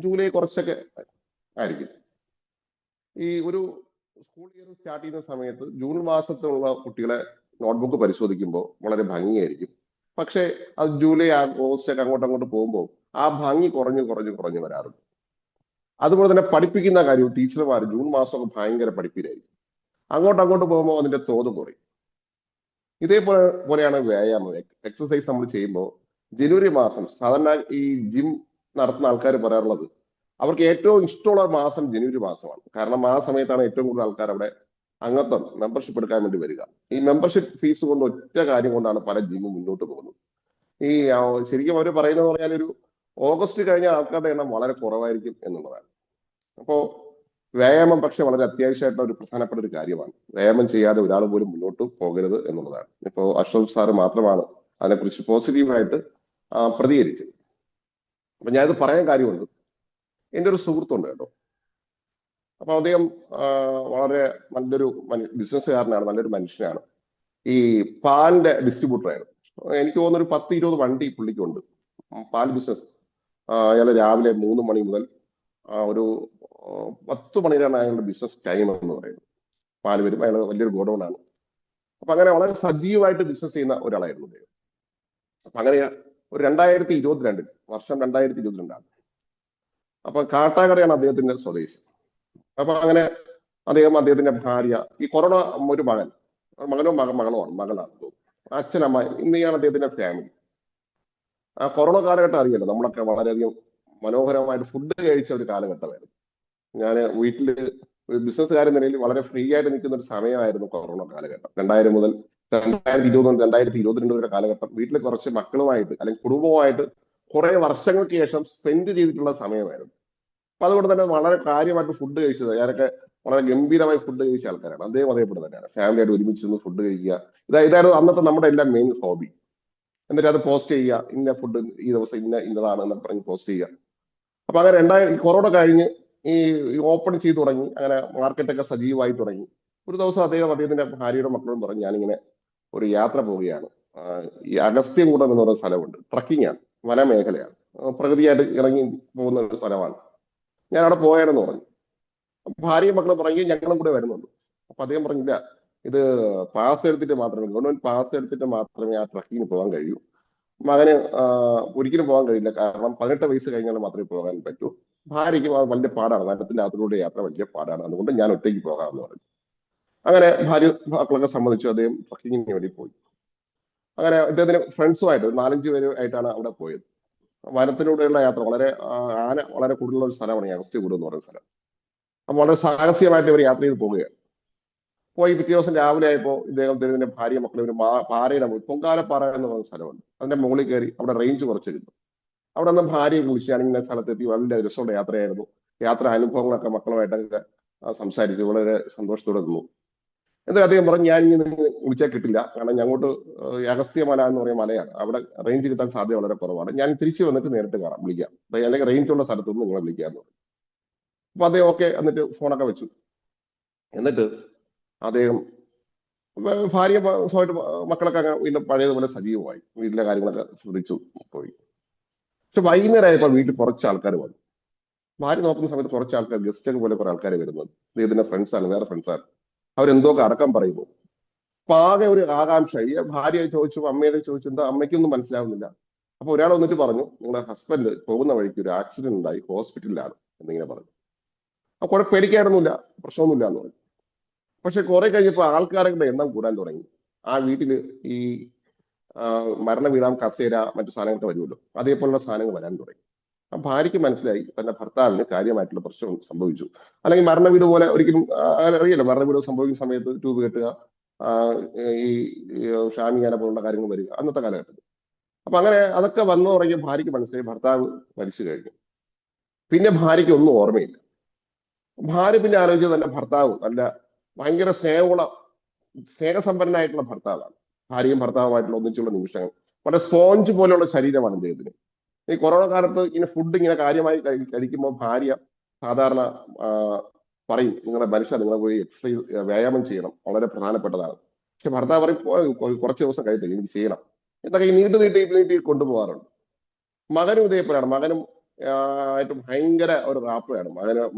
July കുറച്ചൊക്കെ ആയിരിക്കും. ഈ ഒരു സ്കൂൾ ഇയർ സ്റ്റാർട്ട് ചെയ്യുന്ന സമയത്ത് ജൂൺ മാസത്തിലുള്ള കുട്ടികളെ നോട്ട്ബുക്ക് പരിശോധിക്കുമ്പോൾ വളരെ ഭംഗിയായിരിക്കും. പക്ഷേ അത് ജൂലൈ ഓഗസ്റ്റ് ഒക്കെ അങ്ങോട്ട് പോകുമ്പോൾ ആ ഭംഗി കുറഞ്ഞു വരാറുണ്ട്. അതുപോലെ തന്നെ പഠിപ്പിക്കുന്ന കാര്യം ടീച്ചർമാർ ജൂൺ മാസമൊക്കെ ഭയങ്കര പഠിപ്പിലായിരിക്കും. അങ്ങോട്ട് പോകുമ്പോൾ അതിന്റെ തോത് കുറയും. പോലെയാണ് വ്യായാമം, എക്സസൈസ് നമ്മൾ ചെയ്യുമ്പോൾ ജനുവരി മാസം സാധാരണ ഈ ജിം നടത്തുന്ന ആൾക്കാർ പറയാറുള്ളത് അവർക്ക് ഏറ്റവും ഇഷ്ടമുള്ള മാസം ജനുവരി മാസമാണ്. കാരണം ആ സമയത്താണ് ഏറ്റവും കൂടുതൽ ആൾക്കാർ അവിടെ അംഗത്വം മെമ്പർഷിപ്പ് എടുക്കാൻ വേണ്ടി വരിക. ഈ മെമ്പർഷിപ്പ് ഫീസ് കൊണ്ട് ഒറ്റ കാര്യം കൊണ്ടാണ് പല ജിമ്മും മുന്നോട്ട് പോകുന്നത്. ഈ ശരിക്കും അവർ പറയുന്നത് പറഞ്ഞാൽ ഒരു ഓഗസ്റ്റ് കഴിഞ്ഞ ആൾക്കാരുടെ എണ്ണം വളരെ കുറവായിരിക്കും എന്നുള്ളതാണ്. അപ്പോ വ്യായാമം പക്ഷെ വളരെ അത്യാവശ്യമായിട്ടുള്ള ഒരു പ്രധാനപ്പെട്ട ഒരു കാര്യമാണ്. വ്യായാമം ചെയ്യാതെ ഒരാൾ പോലും മുന്നോട്ട് പോകരുത് എന്നുള്ളതാണ്. ഇപ്പോ അഷ്റഫ് സാറ് മാത്രമാണ് അതിനെക്കുറിച്ച് പോസിറ്റീവായിട്ട് പ്രതികരിച്ചത്. അപ്പൊ ഞാനിത് പറയാൻ കാര്യമുണ്ട്, എൻ്റെ ഒരു സുഹൃത്തുണ്ട് കേട്ടോ. അപ്പൊ അദ്ദേഹം വളരെ നല്ലൊരു ബിസിനസ്സുകാരനാണ്, നല്ലൊരു മനുഷ്യനാണ്. ഈ പാലിന്റെ ഡിസ്ട്രിബ്യൂട്ടറായിരുന്നു. എനിക്ക് തോന്നുന്ന ഒരു 10-20 വണ്ടി പുള്ളിക്കുണ്ട്, പാൽ ബിസിനസ്. അയാൾ രാവിലെ 3 മണി മുതൽ ഒരു 10 മണി വരെയാണ് അയാളുടെ ബിസിനസ് ടൈം എന്ന് പറയുന്നത്. പാല് വരും, അയാൾ വലിയൊരു ഗോഡൌണാണ്. അപ്പൊ അങ്ങനെ വളരെ സജീവമായിട്ട് ബിസിനസ് ചെയ്യുന്ന ഒരാളായിരുന്നു അദ്ദേഹം. അപ്പൊ അങ്ങനെ ഒരു 2022 വർഷം 2022 അപ്പൊ കാട്ടാക്കടയാണ് അദ്ദേഹത്തിന്റെ സ്വദേശം. അപ്പൊ അങ്ങനെ അദ്ദേഹത്തിന്റെ ഭാര്യ, ഈ കൊറോണ ഒരു മകനോ മകളാണ് തോന്നുന്നു, അച്ഛനമ്മ, ഇന്നിയാണ് അദ്ദേഹത്തിന്റെ ഫാമിലി. ആ കൊറോണ കാലഘട്ടം അറിയാലോ, നമ്മളൊക്കെ വളരെയധികം മനോഹരമായിട്ട് ഫുഡ് കഴിച്ച ഒരു കാലഘട്ടമായിരുന്നു. ഞാൻ വീട്ടില് ഒരു ബിസിനസ്സുകാരൻ നിലയിൽ വളരെ ഫ്രീ ആയിട്ട് നിൽക്കുന്ന ഒരു സമയമായിരുന്നു കൊറോണ കാലഘട്ടം. 2000 മുതൽ 2022 വരെ കാലഘട്ടം വീട്ടിൽ കുറച്ച് മക്കളുമായിട്ട് അല്ലെങ്കിൽ കുടുംബവുമായിട്ട് കുറെ വർഷങ്ങൾക്ക് ശേഷം സ്പെൻഡ് ചെയ്തിട്ടുള്ള സമയമായിരുന്നു. അപ്പൊ അതുകൊണ്ട് തന്നെ വളരെ കാര്യമായിട്ട് ഫുഡ് കഴിച്ചത്, ഞാനൊക്കെ വളരെ ഗംഭീരമായി ഫുഡ് കഴിച്ച ആൾക്കാരാണ്. അദ്ദേഹം അതേപോലെ തന്നെയാണ്, ഫാമിലി ആയിട്ട് ഒരുമിച്ച് ഫുഡ് കഴിക്കുക. ഇതായിരുന്നു അന്നത്തെ നമ്മുടെ എല്ലാം മെയിൻ ഹോബി. എന്നിട്ട് അത് പോസ്റ്റ് ചെയ്യുക, ഇന്ന ഫുഡ് ഈ ദിവസം ഇന്നതാണ് എന്നൊക്കെ പറഞ്ഞ് പോസ്റ്റ് ചെയ്യുക. അപ്പൊ അങ്ങനെ കൊറോണ കഴിഞ്ഞ് ഈ ഓപ്പൺ ചെയ്തു തുടങ്ങി, അങ്ങനെ മാർക്കറ്റൊക്കെ സജീവമായി തുടങ്ങി. ഒരു ദിവസം അദ്ദേഹത്തിന്റെ ഭാര്യയുടെ മക്കളും പറഞ്ഞു, ഞാനിങ്ങനെ ഒരു യാത്ര പോവുകയാണ്. ഈ അഗസ്ത്യകൂടം എന്ന് പറയുന്ന സ്ഥലമുണ്ട്, ട്രക്കിംഗ് ആണ്, വനമേഖലയാണ്, പ്രകൃതിയായിട്ട് ഇറങ്ങി പോകുന്ന ഒരു സ്ഥലമാണ്, ഞാൻ അവിടെ പോയാണെന്ന് പറഞ്ഞു. ഭാര്യയും മക്കളും പറഞ്ഞു ഞങ്ങളും കൂടെ വരുന്നുണ്ട്. അപ്പൊ അദ്ദേഹം പറഞ്ഞില്ല, ഇത് പാസ് എടുത്തിട്ട് മാത്രമേ, ഗവൺമെന്റ് പാസ് എടുത്തിട്ട് മാത്രമേ ആ ട്രക്കിങ്ങിന് പോകാൻ കഴിയൂ. മകന് ഒരിക്കലും പോകാൻ കഴിയില്ല, കാരണം 18 വയസ്സ് കഴിഞ്ഞാൽ മാത്രമേ പോകാൻ പറ്റൂ. ഭാര്യയ്ക്ക് വലിയ പാടാണ്, വനത്തിന്റെ അകത്തിലൂടെ യാത്ര വലിയ പാടാണ്, അതുകൊണ്ട് ഞാൻ ഒറ്റയ്ക്ക് പോകാമെന്ന് പറഞ്ഞു. അങ്ങനെ ഭാര്യ മക്കളൊക്കെ സമ്മതിച്ചു, അദ്ദേഹം ട്രക്കിങ്ങിന് വേണ്ടി പോയി. അങ്ങനെ അദ്ദേഹത്തിന് ഫ്രണ്ട്സുമായിട്ട് 4-5 പേര് ആയിട്ടാണ് അവിടെ പോയത്. വനത്തിലൂടെയുള്ള യാത്ര ആന വളരെ കൂടുതലുള്ള ഒരു സ്ഥലമാണ് ഈ അഗസ്ത്യകൂടം എന്ന് പറയുന്ന സ്ഥലം. അപ്പൊ വളരെ സാഹസികമായിട്ട് ഇവർ യാത്ര ചെയ്ത് പോവുകയാണ്. പോയി പിറ്റേ ദിവസം രാവിലെ ആയപ്പോൾ ഇദ്ദേഹത്തിന്റെ ഭാര്യ മക്കളും ഒരു പാറയുടെ പൊങ്കാലപ്പാറ എന്ന് പറയുന്ന സ്ഥലമുണ്ട്, അതിന്റെ മുകളിൽ കയറി അവിടെ റേഞ്ച് കുറച്ചിരുന്നു. അവിടെ നിന്ന് ഭാര്യയെ വിളിച്ചാണെങ്കിൽ ഇങ്ങനെ സ്ഥലത്തെത്തി, വളരെ രസമുള്ള യാത്രയായിരുന്നു. യാത്ര അനുഭവങ്ങളൊക്കെ മക്കളുമായിട്ടൊക്കെ സംസാരിച്ചു, വളരെ സന്തോഷത്തോടെ നിന്നു. എന്നിട്ട് അദ്ദേഹം പറഞ്ഞു, ഞാൻ ഇനി വിളിച്ചാൽ കിട്ടില്ല, കാരണം ഞങ്ങോട്ട് അഗസ്ത്യമല എന്ന് പറയുന്ന മലയാണ്, അവിടെ റേഞ്ച് കിട്ടാൻ സാധ്യത വളരെ കുറവാണ്, ഞാൻ തിരിച്ചു വന്നിട്ട് നേരിട്ട് വിളിക്കാം, അല്ലെങ്കിൽ റേഞ്ച് ഉള്ള സ്ഥലത്തുനിന്ന് നിങ്ങളെ വിളിക്കാമെന്ന് പറഞ്ഞു. അപ്പൊ അദ്ദേഹം ഓക്കെ എന്നിട്ട് ഫോണൊക്കെ വെച്ചു. എന്നിട്ട് അദ്ദേഹം ഭാര്യ മക്കളൊക്കെ വീണ്ടും പഴയതുപോലെ സജീവമായി, വീട്ടിലെ കാര്യങ്ങളൊക്കെ ശ്രദ്ധിച്ചു പോയി. പക്ഷെ വൈകുന്നേരം ആയപ്പോൾ വീട്ടിൽ കുറച്ച് ആൾക്കാർ വന്നു. ഭാര്യ നോക്കുന്ന സമയത്ത് കുറച്ച് ആൾക്കാർ, ഗസ്റ്റ് പോലെ കുറെ ആൾക്കാർ വരുന്നത്, അദ്ദേഹത്തിന്റെ ഫ്രണ്ട്സാണ്, വേറെ ഫ്രണ്ട്സാണ്. അവരെന്തോക്കെ അടക്കം പറയുന്നു. അപ്പൊ ആകെ ഒരു ആകാംക്ഷ. ഈ ഭാര്യ ചോദിച്ചു, അമ്മയുടെ ചോദിച്ചു, എന്താ അമ്മയ്ക്കൊന്നും മനസ്സിലാവുന്നില്ല. അപ്പൊ ഒരാൾ വന്നിട്ട് പറഞ്ഞു, നിങ്ങളുടെ ഹസ്ബൻഡ് പോകുന്ന വഴിക്ക് ഒരു ആക്സിഡന്റ് ഉണ്ടായി, ഹോസ്പിറ്റലിലാണ് എന്നിങ്ങനെ പറഞ്ഞു. അപ്പൊ കുറെ പേടിക്കാനൊന്നുമില്ല, പ്രശ്നമൊന്നുമില്ല എന്ന് പറഞ്ഞു. പക്ഷെ കുറെ കഴിഞ്ഞപ്പോൾ ആൾക്കാരുടെ എണ്ണം കൂടാൻ തുടങ്ങി. ആ വീട്ടില് ഈ മരണ വീടാം കസേര മറ്റു സാധനങ്ങളൊക്കെ വരുമല്ലോ, അതേപോലുള്ള സാധനങ്ങൾ വരാൻ തുടങ്ങി. ആ ഭാര്യയ്ക്ക് മനസ്സിലായി തന്റെ ഭർത്താവിന് കാര്യമായിട്ടുള്ള പ്രശ്നം സംഭവിച്ചു. അല്ലെങ്കിൽ മരണ വീട് പോലെ ഒരിക്കലും അറിയില്ല, മരണ വീട് സംഭവിക്കുന്ന സമയത്ത് ട്യൂബ് കെട്ടുക, ഈ ഷാമിയാന പോലുള്ള കാര്യങ്ങൾ വരിക അന്നത്തെ കാലഘട്ടത്തിൽ. അപ്പൊ അങ്ങനെ അതൊക്കെ വന്നു തുടങ്ങിയ ഭാര്യയ്ക്ക് മനസ്സിലായി ഭർത്താവ് മരിച്ചു കഴിഞ്ഞു. പിന്നെ ഭാര്യയ്ക്ക് ഒന്നും ഓർമ്മയില്ല. ഭാര്യ പിന്നെ ആലോചിച്ചത് തന്നെ ഭർത്താവ് നല്ല ഭയങ്കര സ്നേഹസമ്പന്നനായിട്ടുള്ള ഭർത്താവാണ്. ഭാര്യയും ഭർത്താവുമായിട്ടുള്ള ഒന്നിച്ചുള്ള നിമിഷങ്ങൾ, വളരെ സ്പോഞ്ച് പോലെയുള്ള ശരീരമാണ് അദ്ദേഹത്തിന്. ഈ കൊറോണ കാലത്ത് ഇങ്ങനെ ഫുഡ് ഇങ്ങനെ കാര്യമായി കഴിക്കുമ്പോൾ ഭാര്യ സാധാരണ പറയും, നിങ്ങളുടെ നിങ്ങളെ പോയി എക്സസൈസ് വ്യായാമം ചെയ്യണം, വളരെ പ്രധാനപ്പെട്ടതാണ്. പക്ഷെ ഭർത്താവ് പറയും, കുറച്ച് ദിവസം കഴിയില്ല, എനിക്ക് ചെയ്യണം എന്നൊക്കെ ഈ നീട്ടി കൊണ്ടുപോകാറുണ്ട്. മകനും ഇതേപോലെയാണ്. മകനും ആയിട്ട് ഭയങ്കര ഒരു റാപ്പയാണ്.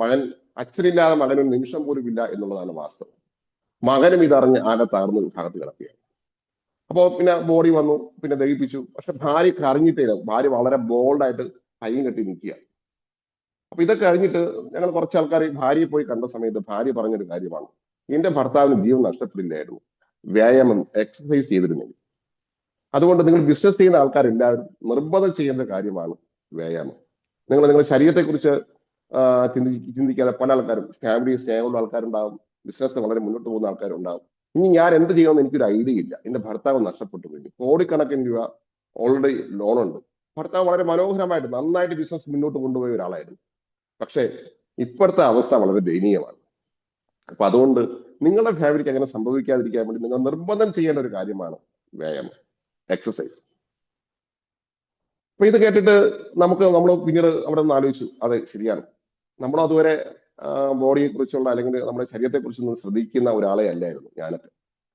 മകൻ അച്ഛനില്ലാതെ മകനൊരു നിമിഷം പോലും ഇല്ല എന്നുള്ളതാണ് വാസ്തവം. മകനും ഇതറിഞ്ഞ് ആകെ തകർന്ന് ഭാഗത്ത് കിടക്കുകയാണ്. അപ്പോ പിന്നെ ബോഡി വന്നു, പിന്നെ ദഹിപ്പിച്ചു. പക്ഷെ ഭാര്യക്ക് അറിഞ്ഞിട്ടേ, ഭാര്യ വളരെ ബോൾഡായിട്ട് കൈയും കെട്ടി നിൽക്കുക. അപ്പൊ ഇതൊക്കെ കഴിഞ്ഞിട്ട് ഞങ്ങൾ കുറച്ച് ആൾക്കാർ ഭാര്യയെ പോയി കണ്ട സമയത്ത് ഭാര്യ പറഞ്ഞൊരു കാര്യമാണ്, എന്റെ ഭർത്താവിന് ജീവൻ നഷ്ടപ്പെടില്ലായിരുന്നു വ്യായാമം, എക്സസൈസ് ചെയ്തിരുന്നെങ്കിൽ. അതുകൊണ്ട് നിങ്ങൾ ബിസിനസ് ചെയ്യുന്ന ആൾക്കാരെല്ലാവരും നിർബന്ധം ചെയ്യേണ്ട കാര്യമാണ് വ്യായാമം. നിങ്ങളുടെ ശരീരത്തെക്കുറിച്ച് ചിന്തിക്കാതെ പല ആൾക്കാരും, ഫാമിലി സ്നേഹമുള്ള ആൾക്കാരുണ്ടാവും, ബിസിനസ് വളരെ മുന്നോട്ട് പോകുന്ന ആൾക്കാരുണ്ടാവും. ഇനി ഞാൻ എന്ത് ചെയ്യണമെന്ന് എനിക്കൊരു ഐഡിയ ഇല്ല, എന്റെ ഭർത്താവ് നഷ്ടപ്പെട്ടു കഴിഞ്ഞു, കോടിക്കണക്കിന് രൂപ ഓൾറെഡി ലോണുണ്ട്. ഭർത്താവ് വളരെ മനോഹരമായിട്ട് നന്നായിട്ട് ബിസിനസ് മുന്നോട്ട് കൊണ്ടുപോയ ഒരാളായിരുന്നു. പക്ഷേ ഇപ്പോഴത്തെ അവസ്ഥ വളരെ ദയനീയമാണ്. അപ്പൊ അതുകൊണ്ട് നിങ്ങളുടെ ഫാമിലിക്ക് അങ്ങനെ സംഭവിക്കാതിരിക്കാൻ വേണ്ടി നിങ്ങൾ നിർബന്ധം ചെയ്യേണ്ട ഒരു കാര്യമാണ് വ്യായാമം, എക്സസൈസ്. അപ്പൊ ഇത് കേട്ടിട്ട് നമ്മൾ പിന്നീട് അവിടെ നിന്ന് ആലോചിച്ചു, അതെ ശരിയാണ്, നമ്മൾ അതുവരെ ബോഡിയെ കുറിച്ചുള്ള അല്ലെങ്കിൽ നമ്മുടെ ശരീരത്തെ കുറിച്ചൊന്നും ശ്രദ്ധിക്കുന്ന ഒരാളെ അല്ലായിരുന്നു ഞാനൊക്കെ.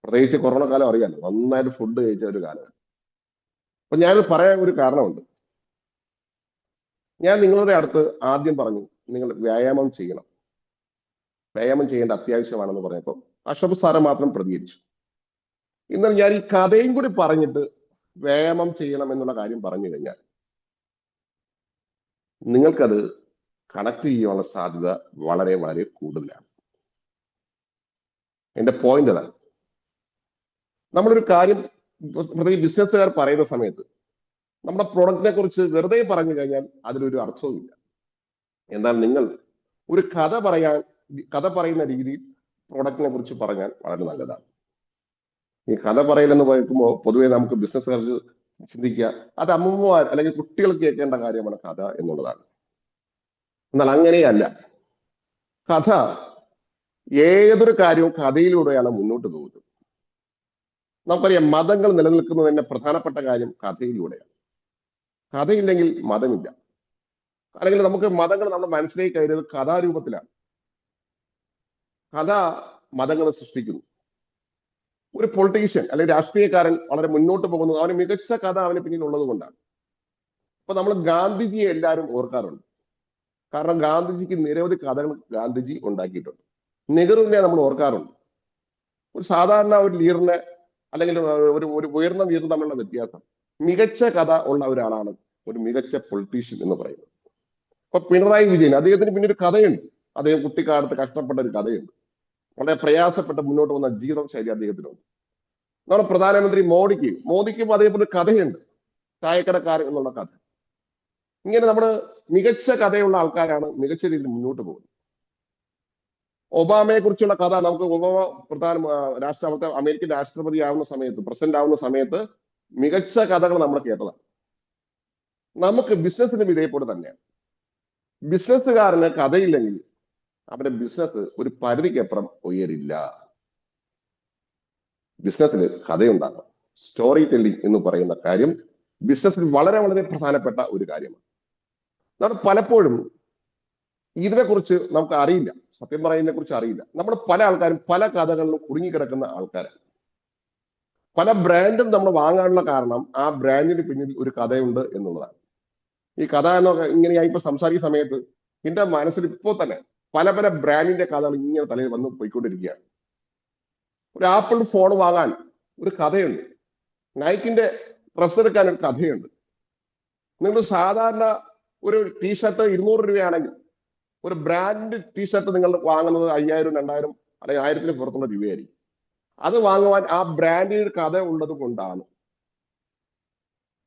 പ്രത്യേകിച്ച് കൊറോണ കാലം അറിയാമല്ലോ, നന്നായിട്ട് ഫുഡ് കഴിച്ച ഒരു കാലം. അപ്പൊ ഞാൻ പറയാൻ ഒരു കാരണമുണ്ട്. ഞാൻ നിങ്ങളുടെ അടുത്ത് ആദ്യം പറഞ്ഞു നിങ്ങൾ വ്യായാമം ചെയ്യണം, വ്യായാമം ചെയ്യേണ്ട അത്യാവശ്യമാണെന്ന് പറഞ്ഞപ്പോൾ അഷ്റഫ് സാറ് മാത്രം പ്രതികരിച്ചു. എന്നാൽ ഞാൻ ഈ കഥയും കൂടി പറഞ്ഞിട്ട് വ്യായാമം ചെയ്യണം എന്നുള്ള കാര്യം പറഞ്ഞു കഴിഞ്ഞാൽ നിങ്ങൾക്കത് കണക്ട് ചെയ്യാനുള്ള സാധ്യത വളരെ വളരെ കൂടുതലാണ്. എന്റെ പോയിന്റ് അതാണ്. നമ്മളൊരു കാര്യം പ്രത്യേകിച്ച് ബിസിനസ്സുകാർ പറയുന്ന സമയത്ത് നമ്മുടെ പ്രൊഡക്റ്റിനെ കുറിച്ച് വെറുതെ പറഞ്ഞു കഴിഞ്ഞാൽ അതിലൊരു അർത്ഥവുമില്ല. എന്നാൽ നിങ്ങൾ ഒരു കഥ പറയുന്ന രീതിയിൽ പ്രൊഡക്റ്റിനെ കുറിച്ച് പറഞ്ഞാൽ വളരെ നല്ലതാണ്. ഈ കഥ പറയലെന്ന് പറയുമ്പോൾ പൊതുവെ നമുക്ക് ബിസിനസ്സുകാർക്ക് ചിന്തിക്കുക അത് അമ്മൂമ്മമാർ അല്ലെങ്കിൽ കുട്ടികൾ കേൾക്കേണ്ട കാര്യമാണ് കഥ എന്നുള്ളതാണ്. എന്നാൽ അങ്ങനെയല്ല. കഥ, ഏതൊരു കാര്യവും കഥയിലൂടെയാണ് മുന്നോട്ട് പോകുന്നത്. നമുക്കറിയാം, മതങ്ങൾ നിലനിൽക്കുന്നതിന്റെ പ്രധാനപ്പെട്ട കാര്യം കഥയിലൂടെയാണ്. കഥയില്ലെങ്കിൽ മതമില്ല. അല്ലെങ്കിൽ നമുക്ക് മതങ്ങൾ നമ്മുടെ മനസ്സിലേക്ക് കയറിയത് കഥാരൂപത്തിലാണ്. കഥ മതങ്ങളെ സൃഷ്ടിക്കുന്നു. ഒരു പൊളിറ്റീഷ്യൻ അല്ലെങ്കിൽ രാഷ്ട്രീയക്കാരൻ വളരെ മുന്നോട്ട് പോകുന്നത് അവന് മികച്ച കഥ അവന് പിന്നിൽ ഉള്ളത് കൊണ്ടാണ്. അപ്പൊ നമ്മൾ ഗാന്ധിജിയെ എല്ലാവരും ഓർക്കാറുണ്ട്. കാരണം ഗാന്ധിജിക്ക് നിരവധി കഥകൾ ഗാന്ധിജി ഉണ്ടാക്കിയിട്ടുണ്ട്. നെഹ്റുവിനെ നമ്മൾ ഓർക്കാറുണ്ട്. ഒരു സാധാരണ ഒരു ലീഡറിനെ അല്ലെങ്കിൽ ഒരു ഉയർന്ന ലീഡർ തമ്മിലുള്ള വ്യത്യാസം, മികച്ച കഥ ഉള്ള ഒരാളാണ് ഒരു മികച്ച പൊളിറ്റീഷ്യൻ എന്ന് പറയുന്നത്. അപ്പൊ പിണറായി വിജയൻ, അദ്ദേഹത്തിന് പിന്നെ ഒരു കഥയുണ്ട്. അദ്ദേഹം കുട്ടിക്കാലത്ത് കഷ്ടപ്പെട്ട ഒരു കഥയുണ്ട്. വളരെ പ്രയാസപ്പെട്ട് മുന്നോട്ട് വന്ന ജീവിത ശൈലി അദ്ദേഹത്തിനുണ്ട്. നമ്മുടെ പ്രധാനമന്ത്രി മോദിക്കും അതേപോലെ കഥയുണ്ട്, ചായക്കടക്കാരൻ എന്നുള്ള കഥ. ഇങ്ങനെ നമ്മൾ മികച്ച കഥയുള്ള ആൾക്കാരാണ് മികച്ച രീതിയിൽ മുന്നോട്ട് പോകുന്നത്. ഒബാമയെ കുറിച്ചുള്ള കഥ നമുക്ക്, ഒബാമ അമേരിക്കൻ രാഷ്ട്രപതി ആവുന്ന സമയത്ത്, പ്രസിഡന്റ് ആവുന്ന സമയത്ത് മികച്ച കഥകൾ നമ്മൾ കേട്ടതാണ്. നമുക്ക് ബിസിനസ്സിനും ഇതേപോലെ തന്നെയാണ്. ബിസിനസ്സുകാരന് കഥയില്ലെങ്കിൽ അവന്റെ ബിസിനസ് ഒരു പരിധിക്കപ്പുറം ഉയരില്ല. ബിസിനസ്സിൽ കഥയുണ്ടാകണം. സ്റ്റോറി ടെല്ലിംഗ് എന്ന് പറയുന്ന കാര്യം ബിസിനസ്സിൽ വളരെ വളരെ പ്രധാനപ്പെട്ട ഒരു കാര്യമാണ്. നമ്മൾ പലപ്പോഴും ഇതിനെക്കുറിച്ച് നമുക്ക് അറിയില്ല, സത്യം പറയുന്നതിനെ കുറിച്ച് അറിയില്ല. നമ്മൾ പല ആൾക്കാരും പല കഥകളിലും കുടുങ്ങിക്കിടക്കുന്ന ആൾക്കാരാണ്. പല ബ്രാൻഡും നമ്മൾ വാങ്ങാനുള്ള കാരണം ആ ബ്രാൻഡിന് പിന്നിൽ ഒരു കഥയുണ്ട് എന്നുള്ളതാണ്. ഈ കഥ എന്നൊക്കെ ഇങ്ങനെ ഞാൻ ഇപ്പൊ സംസാരിക്കുന്ന സമയത്ത് എന്റെ മനസ്സിൽ ഇപ്പോൾ തന്നെ പല പല ബ്രാൻഡിന്റെ കഥകൾ ഇങ്ങനെ തലയിൽ വന്ന് പോയിക്കൊണ്ടിരിക്കുകയാണ്. ഒരു ആപ്പിൾ ഫോൺ വാങ്ങാൻ ഒരു കഥയുണ്ട്, നൈക്കിന്റെ ഡ്രസ് എടുക്കാൻ ഒരു കഥയുണ്ട്. നിങ്ങൾ സാധാരണ ഒരു ടീഷർട്ട് 200 രൂപയാണെങ്കിൽ ഒരു ബ്രാൻഡ് ടീഷർട്ട് നിങ്ങൾ വാങ്ങുന്നത് 5000, 2000 അല്ലെങ്കിൽ 1000 പുറത്തുള്ള രൂപയായിരിക്കും. അത് വാങ്ങുവാൻ ആ ബ്രാൻഡിന് കഥ ഉള്ളത് കൊണ്ടാണ്.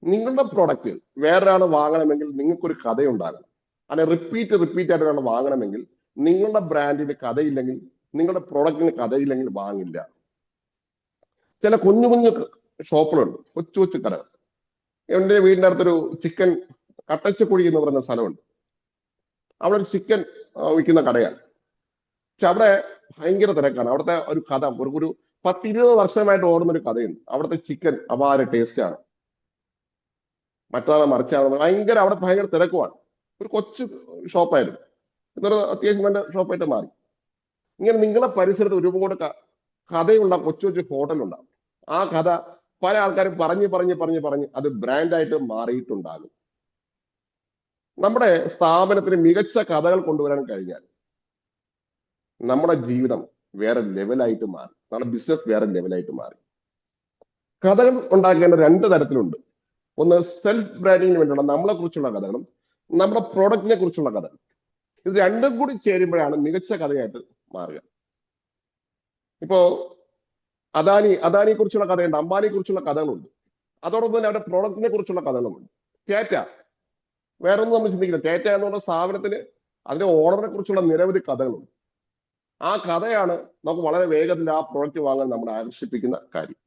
നിങ്ങളുടെ പ്രൊഡക്റ്റ് വേറൊരാൾ വാങ്ങണമെങ്കിൽ നിങ്ങൾക്കൊരു കഥയുണ്ടാകണം. അല്ലെ റിപ്പീറ്റ് ആയിട്ട് ഒരാൾ വാങ്ങണമെങ്കിൽ നിങ്ങളുടെ ബ്രാൻഡിന് കഥയില്ലെങ്കിൽ, നിങ്ങളുടെ പ്രൊഡക്റ്റിന് കഥയില്ലെങ്കിൽ വാങ്ങില്ല. ചില കുഞ്ഞു കുഞ്ഞു ഷോപ്പുകളുണ്ട്, കൊച്ചു കൊച്ചു കടകൾ. എന്റെ വീടിന്റെ അടുത്തൊരു ചിക്കൻ കട്ടച്ചക്കുഴി എന്ന് പറയുന്ന സ്ഥലമുണ്ട്. അവിടെ ഒരു ചിക്കൻ വിൽക്കുന്ന കടയാണ്. പക്ഷെ അവിടെ ഭയങ്കര തിരക്കാണ്. അവിടുത്തെ ഒരു കഥ, ഒരു 10-20 വർഷമായിട്ട് ഓടുന്ന ഒരു കഥയുണ്ട്. അവിടുത്തെ ചിക്കൻ അപാര ടേസ്റ്റാണ്, മറ്റൊരാളെ മറിച്ചാണ്, അവിടെ ഭയങ്കര തിരക്കുമാണ്. ഒരു കൊച്ചു ഷോപ്പായിരുന്നു, എന്നൊരു അത്യാവശ്യം നല്ല ഷോപ്പായിട്ട് മാറി. ഇങ്ങനെ നിങ്ങളെ പരിസരത്ത് ഒരുപാട് കഥയുള്ള കൊച്ചു കൊച്ചു ഹോട്ടലുണ്ടാകും. ആ കഥ പല ആൾക്കാരും പറഞ്ഞ് അത് ബ്രാൻഡായിട്ട് മാറിയിട്ടുണ്ടാകും. നമ്മുടെ സ്ഥാപനത്തിന് മികച്ച കഥകൾ കൊണ്ടുവരാൻ കഴിഞ്ഞാൽ നമ്മുടെ ജീവിതം വേറെ ലെവലായിട്ട് മാറി, നമ്മുടെ ബിസിനസ് വേറെ ലെവലായിട്ട് മാറി. കഥകൾ ഉണ്ടാക്കേണ്ട രണ്ട് തരത്തിലുണ്ട്. ഒന്ന് സെൽഫ് ബ്രാൻഡിങ്ങിന് വേണ്ടിയുള്ള നമ്മളെ കുറിച്ചുള്ള കഥകളും നമ്മുടെ പ്രോഡക്റ്റിനെ കുറിച്ചുള്ള കഥകൾ. ഇത് രണ്ടും കൂടി ചേരുമ്പോഴാണ് മികച്ച കഥയായിട്ട് മാറുക. ഇപ്പോ അദാനിയെ കുറിച്ചുള്ള കഥയുണ്ട്, അംബാനിയെ കുറിച്ചുള്ള കഥകളുണ്ട്, അതോടൊപ്പം തന്നെ അവരുടെ പ്രോഡക്റ്റിനെ കുറിച്ചുള്ള കഥകളുമുണ്ട്. ടാറ്റ, വേറൊന്നും നമ്മൾ ചിന്തിക്കില്ല. ടാറ്റ എന്ന് പറഞ്ഞ സ്ഥാപനത്തിന് അതിന്റെ ഓണറിനെ കുറിച്ചുള്ള നിരവധി കഥകളുണ്ട്. ആ കഥയാണ് നമുക്ക് വളരെ വേഗത്തിൽ ആ പ്രോഡക്റ്റ് വാങ്ങാൻ നമ്മളെ ആകർഷിപ്പിക്കുന്ന കാര്യം.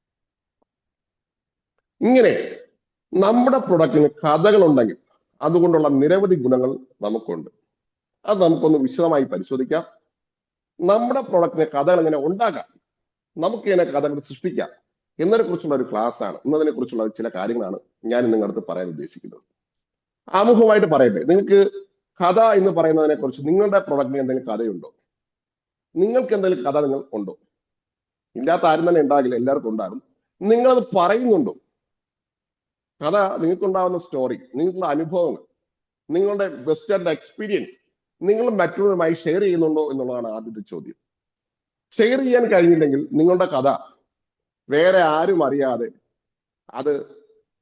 ഇങ്ങനെ നമ്മുടെ പ്രൊഡക്റ്റിന് കഥകളുണ്ടെങ്കിൽ അതുകൊണ്ടുള്ള നിരവധി ഗുണങ്ങൾ നമുക്കുണ്ട്. അത് നമുക്കൊന്ന് വിശദമായി പരിശോധിക്കാം. നമ്മുടെ പ്രൊഡക്റ്റിന് കഥകൾ എങ്ങനെ ഉണ്ടാക്കാം, നമുക്ക് എങ്ങനെ കഥകൾ സൃഷ്ടിക്കാം എന്നതിനെ കുറിച്ചുള്ള ഒരു ക്ലാസ് ആണ്. എന്നതിനെ കുറിച്ചുള്ള ചില കാര്യങ്ങളാണ് ഞാൻ നിങ്ങളുടെ അടുത്ത് പറയാൻ ഉദ്ദേശിക്കുന്നത്. ആമുഖമായിട്ട് പറയട്ടെ, നിങ്ങൾക്ക് കഥ എന്ന് പറയുന്നതിനെ കുറിച്ച് നിങ്ങളുടെ പ്രൊഡക്റ്റിന് എന്തെങ്കിലും കഥയുണ്ടോ? നിങ്ങൾക്ക് എന്തെങ്കിലും കഥ നിങ്ങൾ ഉണ്ടോ? ഇല്ലാത്ത ആരും തന്നെ ഉണ്ടാകില്ല, എല്ലാവർക്കും ഉണ്ടാകും. നിങ്ങളത് പറയുന്നുണ്ടോ? കഥ, നിങ്ങൾക്കുണ്ടാവുന്ന സ്റ്റോറി, നിങ്ങളുടെ അനുഭവങ്ങൾ, നിങ്ങളുടെ ബെസ്റ്റ് ആൻഡ് എക്സ്പീരിയൻസ് നിങ്ങൾ മറ്റുള്ളവരുമായി ഷെയർ ചെയ്യുന്നുണ്ടോ എന്നുള്ളതാണ് ആദ്യത്തെ ചോദ്യം. ഷെയർ ചെയ്യാൻ കഴിഞ്ഞില്ലെങ്കിൽ നിങ്ങളുടെ കഥ വേറെ ആരും അറിയാതെ അത്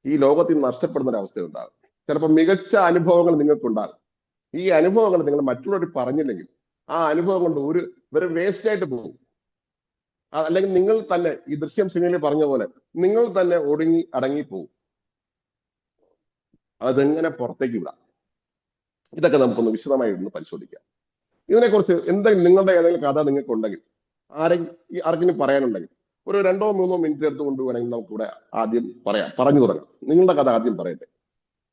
ഈ ലോകത്തിൽ നഷ്ടപ്പെടുന്ന ഒരു അവസ്ഥയുണ്ടാകും. ചിലപ്പോൾ മികച്ച അനുഭവങ്ങൾ നിങ്ങൾക്കുണ്ടാകും. ഈ അനുഭവങ്ങൾ നിങ്ങൾ മറ്റുള്ളവർ പറഞ്ഞില്ലെങ്കിൽ ആ അനുഭവം കൊണ്ട് വെറും വേസ്റ്റ് ആയിട്ട് പോകും. അല്ലെങ്കിൽ നിങ്ങൾ തന്നെ, ഈ ദൃശ്യം സിനിമയിൽ പറഞ്ഞ പോലെ, നിങ്ങൾ തന്നെ ഒടുങ്ങി അടങ്ങി പോകും. അതെങ്ങനെ പുറത്തേക്ക് വിടാം, ഇതൊക്കെ നമുക്കൊന്ന് വിശദമായി ഒന്ന് പരിശോധിക്കാം. ഇതിനെക്കുറിച്ച് എന്തെങ്കിലും നിങ്ങളുടെ ഏതെങ്കിലും കഥ നിങ്ങൾക്ക് ഉണ്ടെങ്കിൽ, ആർക്കെങ്കിലും പറയാനുണ്ടെങ്കിൽ ഒരു 2-3 മിനിറ്റ് എടുത്ത് കൊണ്ടുപോകണമെങ്കിൽ നമുക്കിവിടെ ആദ്യം പറഞ്ഞു തുടങ്ങാം. നിങ്ങളുടെ കഥ ആദ്യം പറയട്ടെ.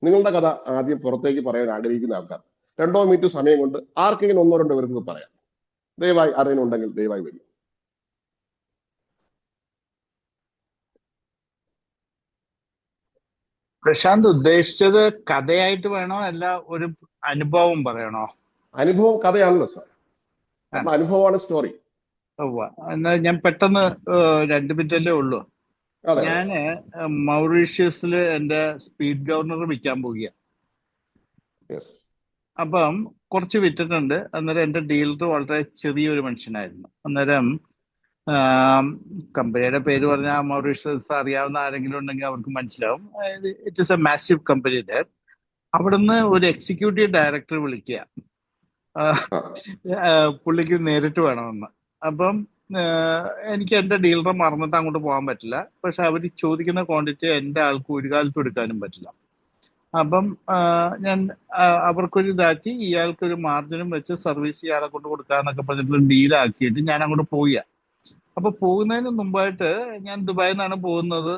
നിങ്ങളുടെ കഥ ആദ്യം പുറത്തേക്ക് പറയാൻ ആഗ്രഹിക്കുന്ന ആൾക്കാർ 2 മിനിറ്റ് സമയം കൊണ്ട് ആർക്കെങ്കിലും 1-2 പേർക്ക് പറയാം. ദയവായി ആരെങ്കിലും ഉണ്ടെങ്കിൽ ദയവായി വരും. പ്രശാന്ത് ഉദ്ദേശിച്ചത് കഥയായിട്ട് വേണോ, അല്ല ഒരു അനുഭവം പറയണോ? അനുഭവം കഥയാണല്ലോ സാർ, അനുഭവമാണ് സ്റ്റോറി. എന്നാ ഞാൻ പെട്ടെന്ന് 2 മിനിറ്റല്ലേ ഉള്ളൂ. ഞാന് മൗറീഷ്യസില് എന്റെ സ്പീഡ് ഗവർണർ വിൽക്കാൻ പോകുക. അപ്പം കുറച്ച് വിറ്റിട്ടുണ്ട്. അന്നേരം എന്റെ ഡീലർ വളരെ ചെറിയൊരു മനുഷ്യനായിരുന്നു. അന്നേരം കമ്പനിയുടെ പേര് പറഞ്ഞാൽ മൗറീഷ്യസ് അറിയാവുന്ന ആരെങ്കിലും ഉണ്ടെങ്കിൽ അവർക്ക് മനസ്സിലാവും. It is A massive company there. അവിടുന്ന് ഒരു എക്സിക്യൂട്ടീവ് ഡയറക്ടർ വിളിക്കുക, പുള്ളിക്ക് നേരിട്ട് വേണമെന്ന്. അപ്പം എനിക്ക് എന്റെ ഡീലറെ മറന്നിട്ട് അങ്ങോട്ട് പോകാൻ പറ്റില്ല. പക്ഷെ അവർ ചോദിക്കുന്ന ക്വാണ്ടിറ്റി എന്റെ ആൾക്ക് ഒരു കാലത്തും എടുക്കാനും പറ്റില്ല. അപ്പം ഞാൻ അവർക്കൊരു ഇതാക്കി ഇയാൾക്കൊരു മാർജിനും വെച്ച് സർവീസ് ഇയാളെ കൊണ്ട് കൊടുക്കാന്നൊക്കെ പറഞ്ഞിട്ടുള്ള ഡീലാക്കിയിട്ട് ഞാൻ അങ്ങോട്ട് പോവുക. അപ്പൊ പോകുന്നതിന് മുമ്പായിട്ട്, ഞാൻ ദുബായിൽ നിന്നാണ് പോകുന്നത്,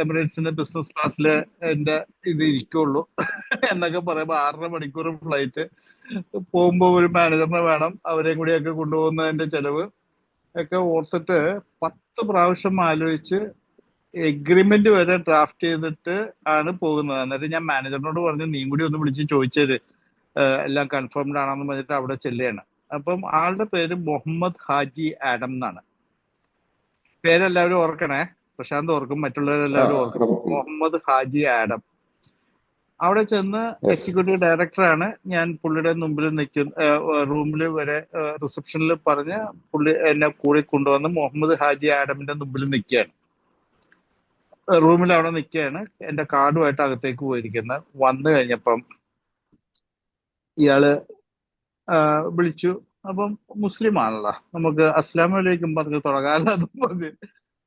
എമിറേറ്റ്സിന്റെ ബിസിനസ് ക്ലാസ്സില് എന്റെ ഇത് ഇരിക്കുള്ളൂ എന്നൊക്കെ പറയുമ്പോ 6.5 മണിക്കൂർ ഫ്ലൈറ്റ്. പോകുമ്പോ ഒരു മാനേജറിനെ വേണം, അവരെയും കൂടിയൊക്കെ കൊണ്ടുപോകുന്നതിന്റെ ചെലവ് ഒക്കെ ഓർത്തിട്ട് 10 പ്രാവശ്യം ആലോചിച്ച് എഗ്രിമെന്റ് വരെ ഡ്രാഫ്റ്റ് ചെയ്തിട്ട് ആണ് പോകുന്നത്. അന്നേരം ഞാൻ മാനേജറിനോട് പറഞ്ഞു, നീ കൂടി ഒന്ന് വിളിച്ച് ചോദിച്ചേര് എല്ലാം കൺഫേംഡ് ആണെന്ന് പറഞ്ഞിട്ട് അവിടെ ചെല്ലുകയാണ്. അപ്പം ആളുടെ പേര് മുഹമ്മദ് ഹാജി ആഡം എന്നാണ്. പേരെല്ലാവരും ഓർക്കണേ, പ്രശാന്ത് ഓർക്കും, മറ്റുള്ളവരെല്ലാവരും ഓർക്കണം. മുഹമ്മദ് ഹാജി ആഡം. അവിടെ ചെന്ന് എക്സിക്യൂട്ടീവ് ഡയറക്ടറാണ് ഞാൻ. പുള്ളിയുടെ മുമ്പിൽ നിൽക്കുന്ന റൂമിൽ വരെ റിസപ്ഷനിൽ പറഞ്ഞ് പുള്ളി എന്നെ കൂടി കൊണ്ടുവന്ന് മുഹമ്മദ് ഹാജി ആഡമിന്റെ മുമ്പിൽ നിൽക്കുകയാണ്. റൂമിൽ അവിടെ നിൽക്കുകയാണ്. എന്റെ കാർഡുമായിട്ട് അകത്തേക്ക് പോയിരിക്കുന്നത്. വന്നു കഴിഞ്ഞപ്പം ഇയാള് വിളിച്ചു. അപ്പം മുസ്ലിം ആണല്ലോ, നമുക്ക് അസ്ലാമു അലൈക്കും പറഞ്ഞ് തുടങ്ങാമല്ലോ എന്ന് പറഞ്ഞ്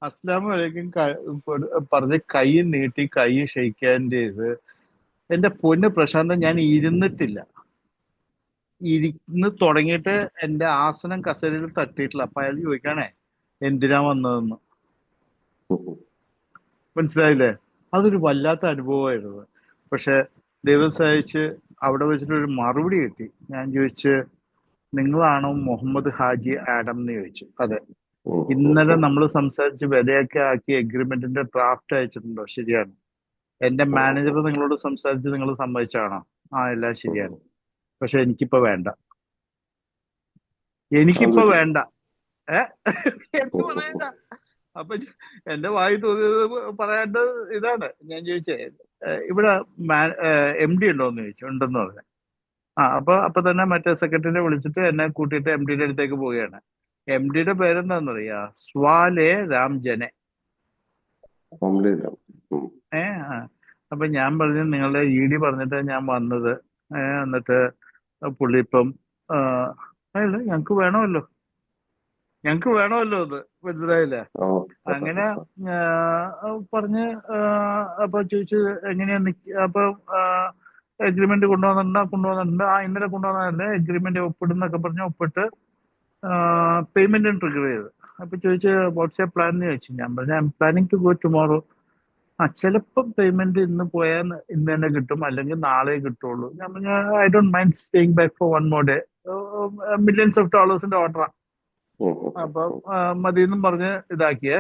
അസ്ലാമു അലൈക്കും പറഞ്ഞ് കൈ നീട്ടി, കൈ ഷെയ്ക്കാൻ ചെയ്ത്. എന്റെ പൊന്ന് പ്രശാന്ത്, ഞാൻ ഇരുന്നിട്ടില്ല. ഇരുന്ന് തുടങ്ങിയിട്ട് എന്റെ ആസനം കസേരയിൽ തട്ടിയിട്ടില്ല. അപ്പൊ അയാൾ ചോദിക്കാണേ എന്തിനാ വന്നതെന്ന്. മനസ്സിലായില്ലേ? അതൊരു വല്ലാത്ത അനുഭവമായിരുന്നു. പക്ഷെ ദൈവം സഹായിച്ച് അവിടെ വെച്ചിട്ടൊരു മറുപടി കിട്ടി. ഞാൻ ചോദിച്ച്, നിങ്ങളാണോ മുഹമ്മദ് ഹാജി ആഡം എന്ന് ചോദിച്ചു. അതെ. ഇന്നലെ നമ്മൾ സംസാരിച്ച് വിലയൊക്കെ ആക്കി എഗ്രിമെന്റിന്റെ ഡ്രാഫ്റ്റ് അയച്ചിട്ടുണ്ടോ? ശരിയാണ്. എന്റെ മാനേജർ നിങ്ങളോട് സംസാരിച്ച് നിങ്ങൾ സമ്മതിച്ചാണോ? ആ, എല്ലാം ശരിയാണ്. പക്ഷെ എനിക്കിപ്പോ വേണ്ട. എനിക്കിപ്പോ വേണ്ട. എന്ത് പറയാ? അപ്പൊ എന്റെ വായി തോന്നിയത് പറയാണ്ട് ഇതാണ് ഞാൻ ചോദിച്ചേ, ഇവിടെ MD ഉണ്ടോന്ന് ചോദിച്ചു. ഉണ്ടെന്ന് പറഞ്ഞു. അപ്പൊ തന്നെ മറ്റേ സെക്രട്ടറിനെ വിളിച്ചിട്ട് എന്നെ കൂട്ടിയിട്ട് MD അടുത്തേക്ക് പോവുകയാണ്. MD പേരെന്താന്നറിയാ? സ്വാലെ രാംജനെ. ഏ ആ. അപ്പൊ ഞാൻ പറഞ്ഞു നിങ്ങളുടെ ED പറഞ്ഞിട്ട് ഞാൻ വന്നത്. എന്നിട്ട് പുള്ളി ഇപ്പം അല്ല ഞങ്ങക്ക് വേണമല്ലോ അത്, മനസ്സിലായില്ലേ? അങ്ങനെ പറഞ്ഞ് അപ്പൊ ചോദിച്ചു എങ്ങനെയാ അപ്പൊ എഗ്രിമെന്റ് കൊണ്ടുവന്നിട്ടുണ്ട്. ഇന്നലെ കൊണ്ടുവന്നതല്ലേ എഗ്രിമെന്റ് ഒപ്പിടുന്നൊക്കെ പറഞ്ഞ് ഒപ്പിട്ട് പേയ്മെന്റും ട്രിഗർ ചെയ്ത്. അപ്പൊ ചോദിച്ചു വാട്ട്സ് എ പ്ലാൻ എന്ന് ചോദിച്ചു. ഞാൻ പറഞ്ഞു I am planning to go tomorrow. ചിലപ്പം പേയ്മെന്റ് ഇന്ന് പോയാൽ ഇന്ന് തന്നെ കിട്ടും, അല്ലെങ്കിൽ നാളെ കിട്ടുള്ളൂ. ഞാൻ പറഞ്ഞു I don't mind staying back for one more day. Millions of ഡോളേഴ്സിന്റെ ഓർഡറാ. അപ്പൊ മതിയെന്നും പറഞ്ഞ് ഇതാക്കിയേ.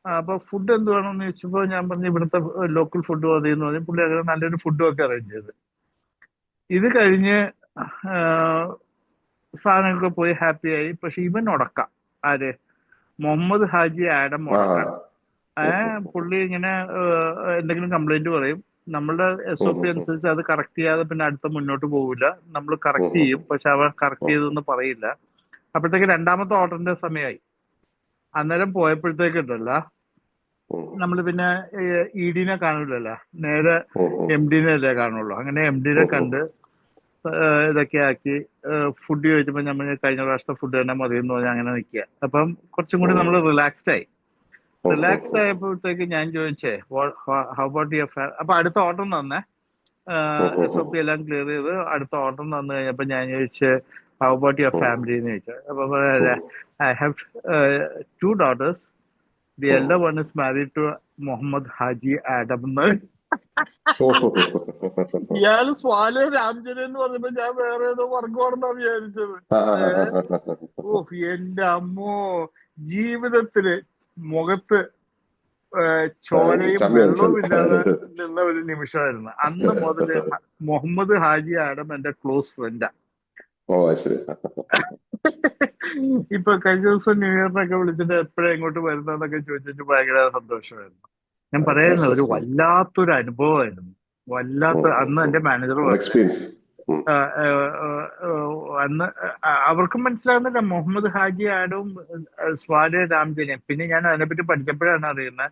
അപ്പൊ ഫുഡ് എന്ത് വേണമെന്ന് ചോദിച്ചപ്പോ ഞാൻ പറഞ്ഞു ഇവിടുത്തെ ലോക്കൽ ഫുഡ് മതി എന്ന് പറഞ്ഞു. പുള്ളി അങ്ങനെ നല്ലൊരു ഫുഡും ഒക്കെ അറേഞ്ച് ചെയ്ത്. ഇത് കഴിഞ്ഞ് സാധനങ്ങളൊക്കെ പോയി ഹാപ്പിയായി. പക്ഷെ ഇവൻ ഉടക്കാം. ആര്? മുഹമ്മദ് ഹാജി ആഡം ഉടക്കാണ്. പുള്ളി ഇങ്ങനെ എന്തെങ്കിലും കംപ്ലൈന്റ് പറയും. നമ്മളുടെ SOP അനുസരിച്ച് അത് കറക്റ്റ് ചെയ്യാതെ പിന്നെ അടുത്ത മുന്നോട്ട് പോകില്ല. നമ്മൾ കറക്റ്റ് ചെയ്യും, പക്ഷെ അവൻ കറക്റ്റ് ചെയ്തെന്ന് പറയില്ല. അപ്പോഴത്തേക്ക് രണ്ടാമത്തെ ഓർഡറിന്റെ സമയമായി. അന്നേരം പോയപ്പോഴത്തേക്കുണ്ടല്ല നമ്മൾ പിന്നെ ED കാണൂലല്ലോ, നേരെ MD അല്ലേ കാണുള്ളൂ. അങ്ങനെ MD കണ്ട് ഇതൊക്കെ ആക്കി ഫുഡ് ചോദിച്ചപ്പോൾ നമ്മൾ കഴിഞ്ഞ പ്രാവശ്യത്തെ ഫുഡ് തന്നെ മതി എന്ന് പറഞ്ഞാൽ അങ്ങനെ നിൽക്കുക. അപ്പം കുറച്ചും കൂടി നമ്മൾ റിലാക്സ്ഡ് ആയപ്പോഴത്തേക്ക് ഞാൻ ചോദിച്ചേ ഹൗ അബൌട്ട് യുവർ അപ്പൊ അടുത്ത ഓർഡർ തന്നെ SOP എല്ലാം ക്ലിയർ ചെയ്ത് അടുത്ത ഓർഡർ തന്നു കഴിഞ്ഞപ്പോ ഞാൻ ചോദിച്ചു ഹൗ അബൌട്ട് യുവർ ഫാമിലി എന്ന് ചോദിച്ചു. അപ്പൊ I have 2 daughters. The elder one is married to Muhammad Haji Adam എന്ന്. ഇയാള് സ്വാലെ രാംജന എന്ന് പറഞ്ഞപ്പോ ഞാൻ വേറെ ഏതോ വർഗമാണെന്നാ വിചാരിച്ചത്. എന്റെ അമ്മോ, ജീവിതത്തില് മുഖത്ത് ചോരയും വെള്ളവും ഇല്ലാതെ നിന്ന ഒരു നിമിഷമായിരുന്നു. അന്ന് മുതല് മുഹമ്മദ് ഹാജി ആഡം എന്റെ ക്ലോസ് ഫ്രണ്ടാ. ഇപ്പൊ കഴിഞ്ഞ ദിവസം ന്യൂ ഇയറിനൊക്കെ വിളിച്ചിട്ട് എപ്പോഴാ ഇങ്ങോട്ട് വരുന്നതെന്നൊക്കെ ചോദിച്ചിട്ട് ഭയങ്കര സന്തോഷമായിരുന്നു. ഞാൻ പറയുന്നത് ഒരു വല്ലാത്തൊരു അനുഭവമായിരുന്നു. അന്ന് എന്റെ മാനേജർ അന്ന് അവർക്കും മനസ്സിലാകുന്നില്ല മുഹമ്മദ് ഹാജി ആഡവും സ്വാലെ രാംജനയും. പിന്നെ ഞാൻ അതിനെപ്പറ്റി പഠിച്ചപ്പോഴാണ് അറിയുന്നത്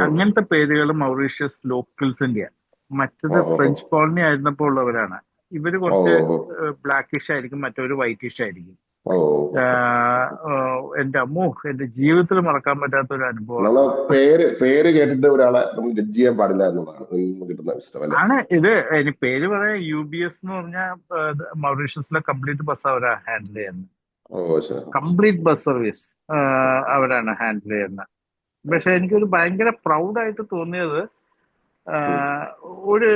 അങ്ങനത്തെ പേരുകൾ മൗറീഷ്യസ് ലോക്കൽസിന്റെ. മറ്റത് ഫ്രഞ്ച് കോളനി ആയിരുന്നപ്പോൾ ഉള്ളവരാണ്. ഇവര് കുറച്ച് ബ്ലാക്കിഷ് ആയിരിക്കും, മറ്റവര് വൈറ്റിഷ് ആയിരിക്കും. എന്റെ അമ്മോ, എന്റെ ജീവിതത്തിൽ മറക്കാൻ പറ്റാത്ത ഒരു അനുഭവമാണ്. പേര് കേട്ടിട്ട് ഒരാളെ ജഡ്ജ് ചെയ്യാൻ പാടില്ല എന്നതാണ് ആണ് ഇത്. ഇനി പേര് പറയാം, UBS എന്ന് പറഞ്ഞാൽ മൗറീഷ്യസിലെ കംപ്ലീറ്റ് ബസ് അവരാ ഹാൻഡിൽ ചെയ്യുന്നത്. കംപ്ലീറ്റ് ബസ് സർവീസ് അവരാണ് ഹാൻഡിൽ ചെയ്യുന്നത്. പക്ഷെ എനിക്കൊരു ഭയങ്കര പ്രൗഡായിട്ട് തോന്നിയത് ഒരു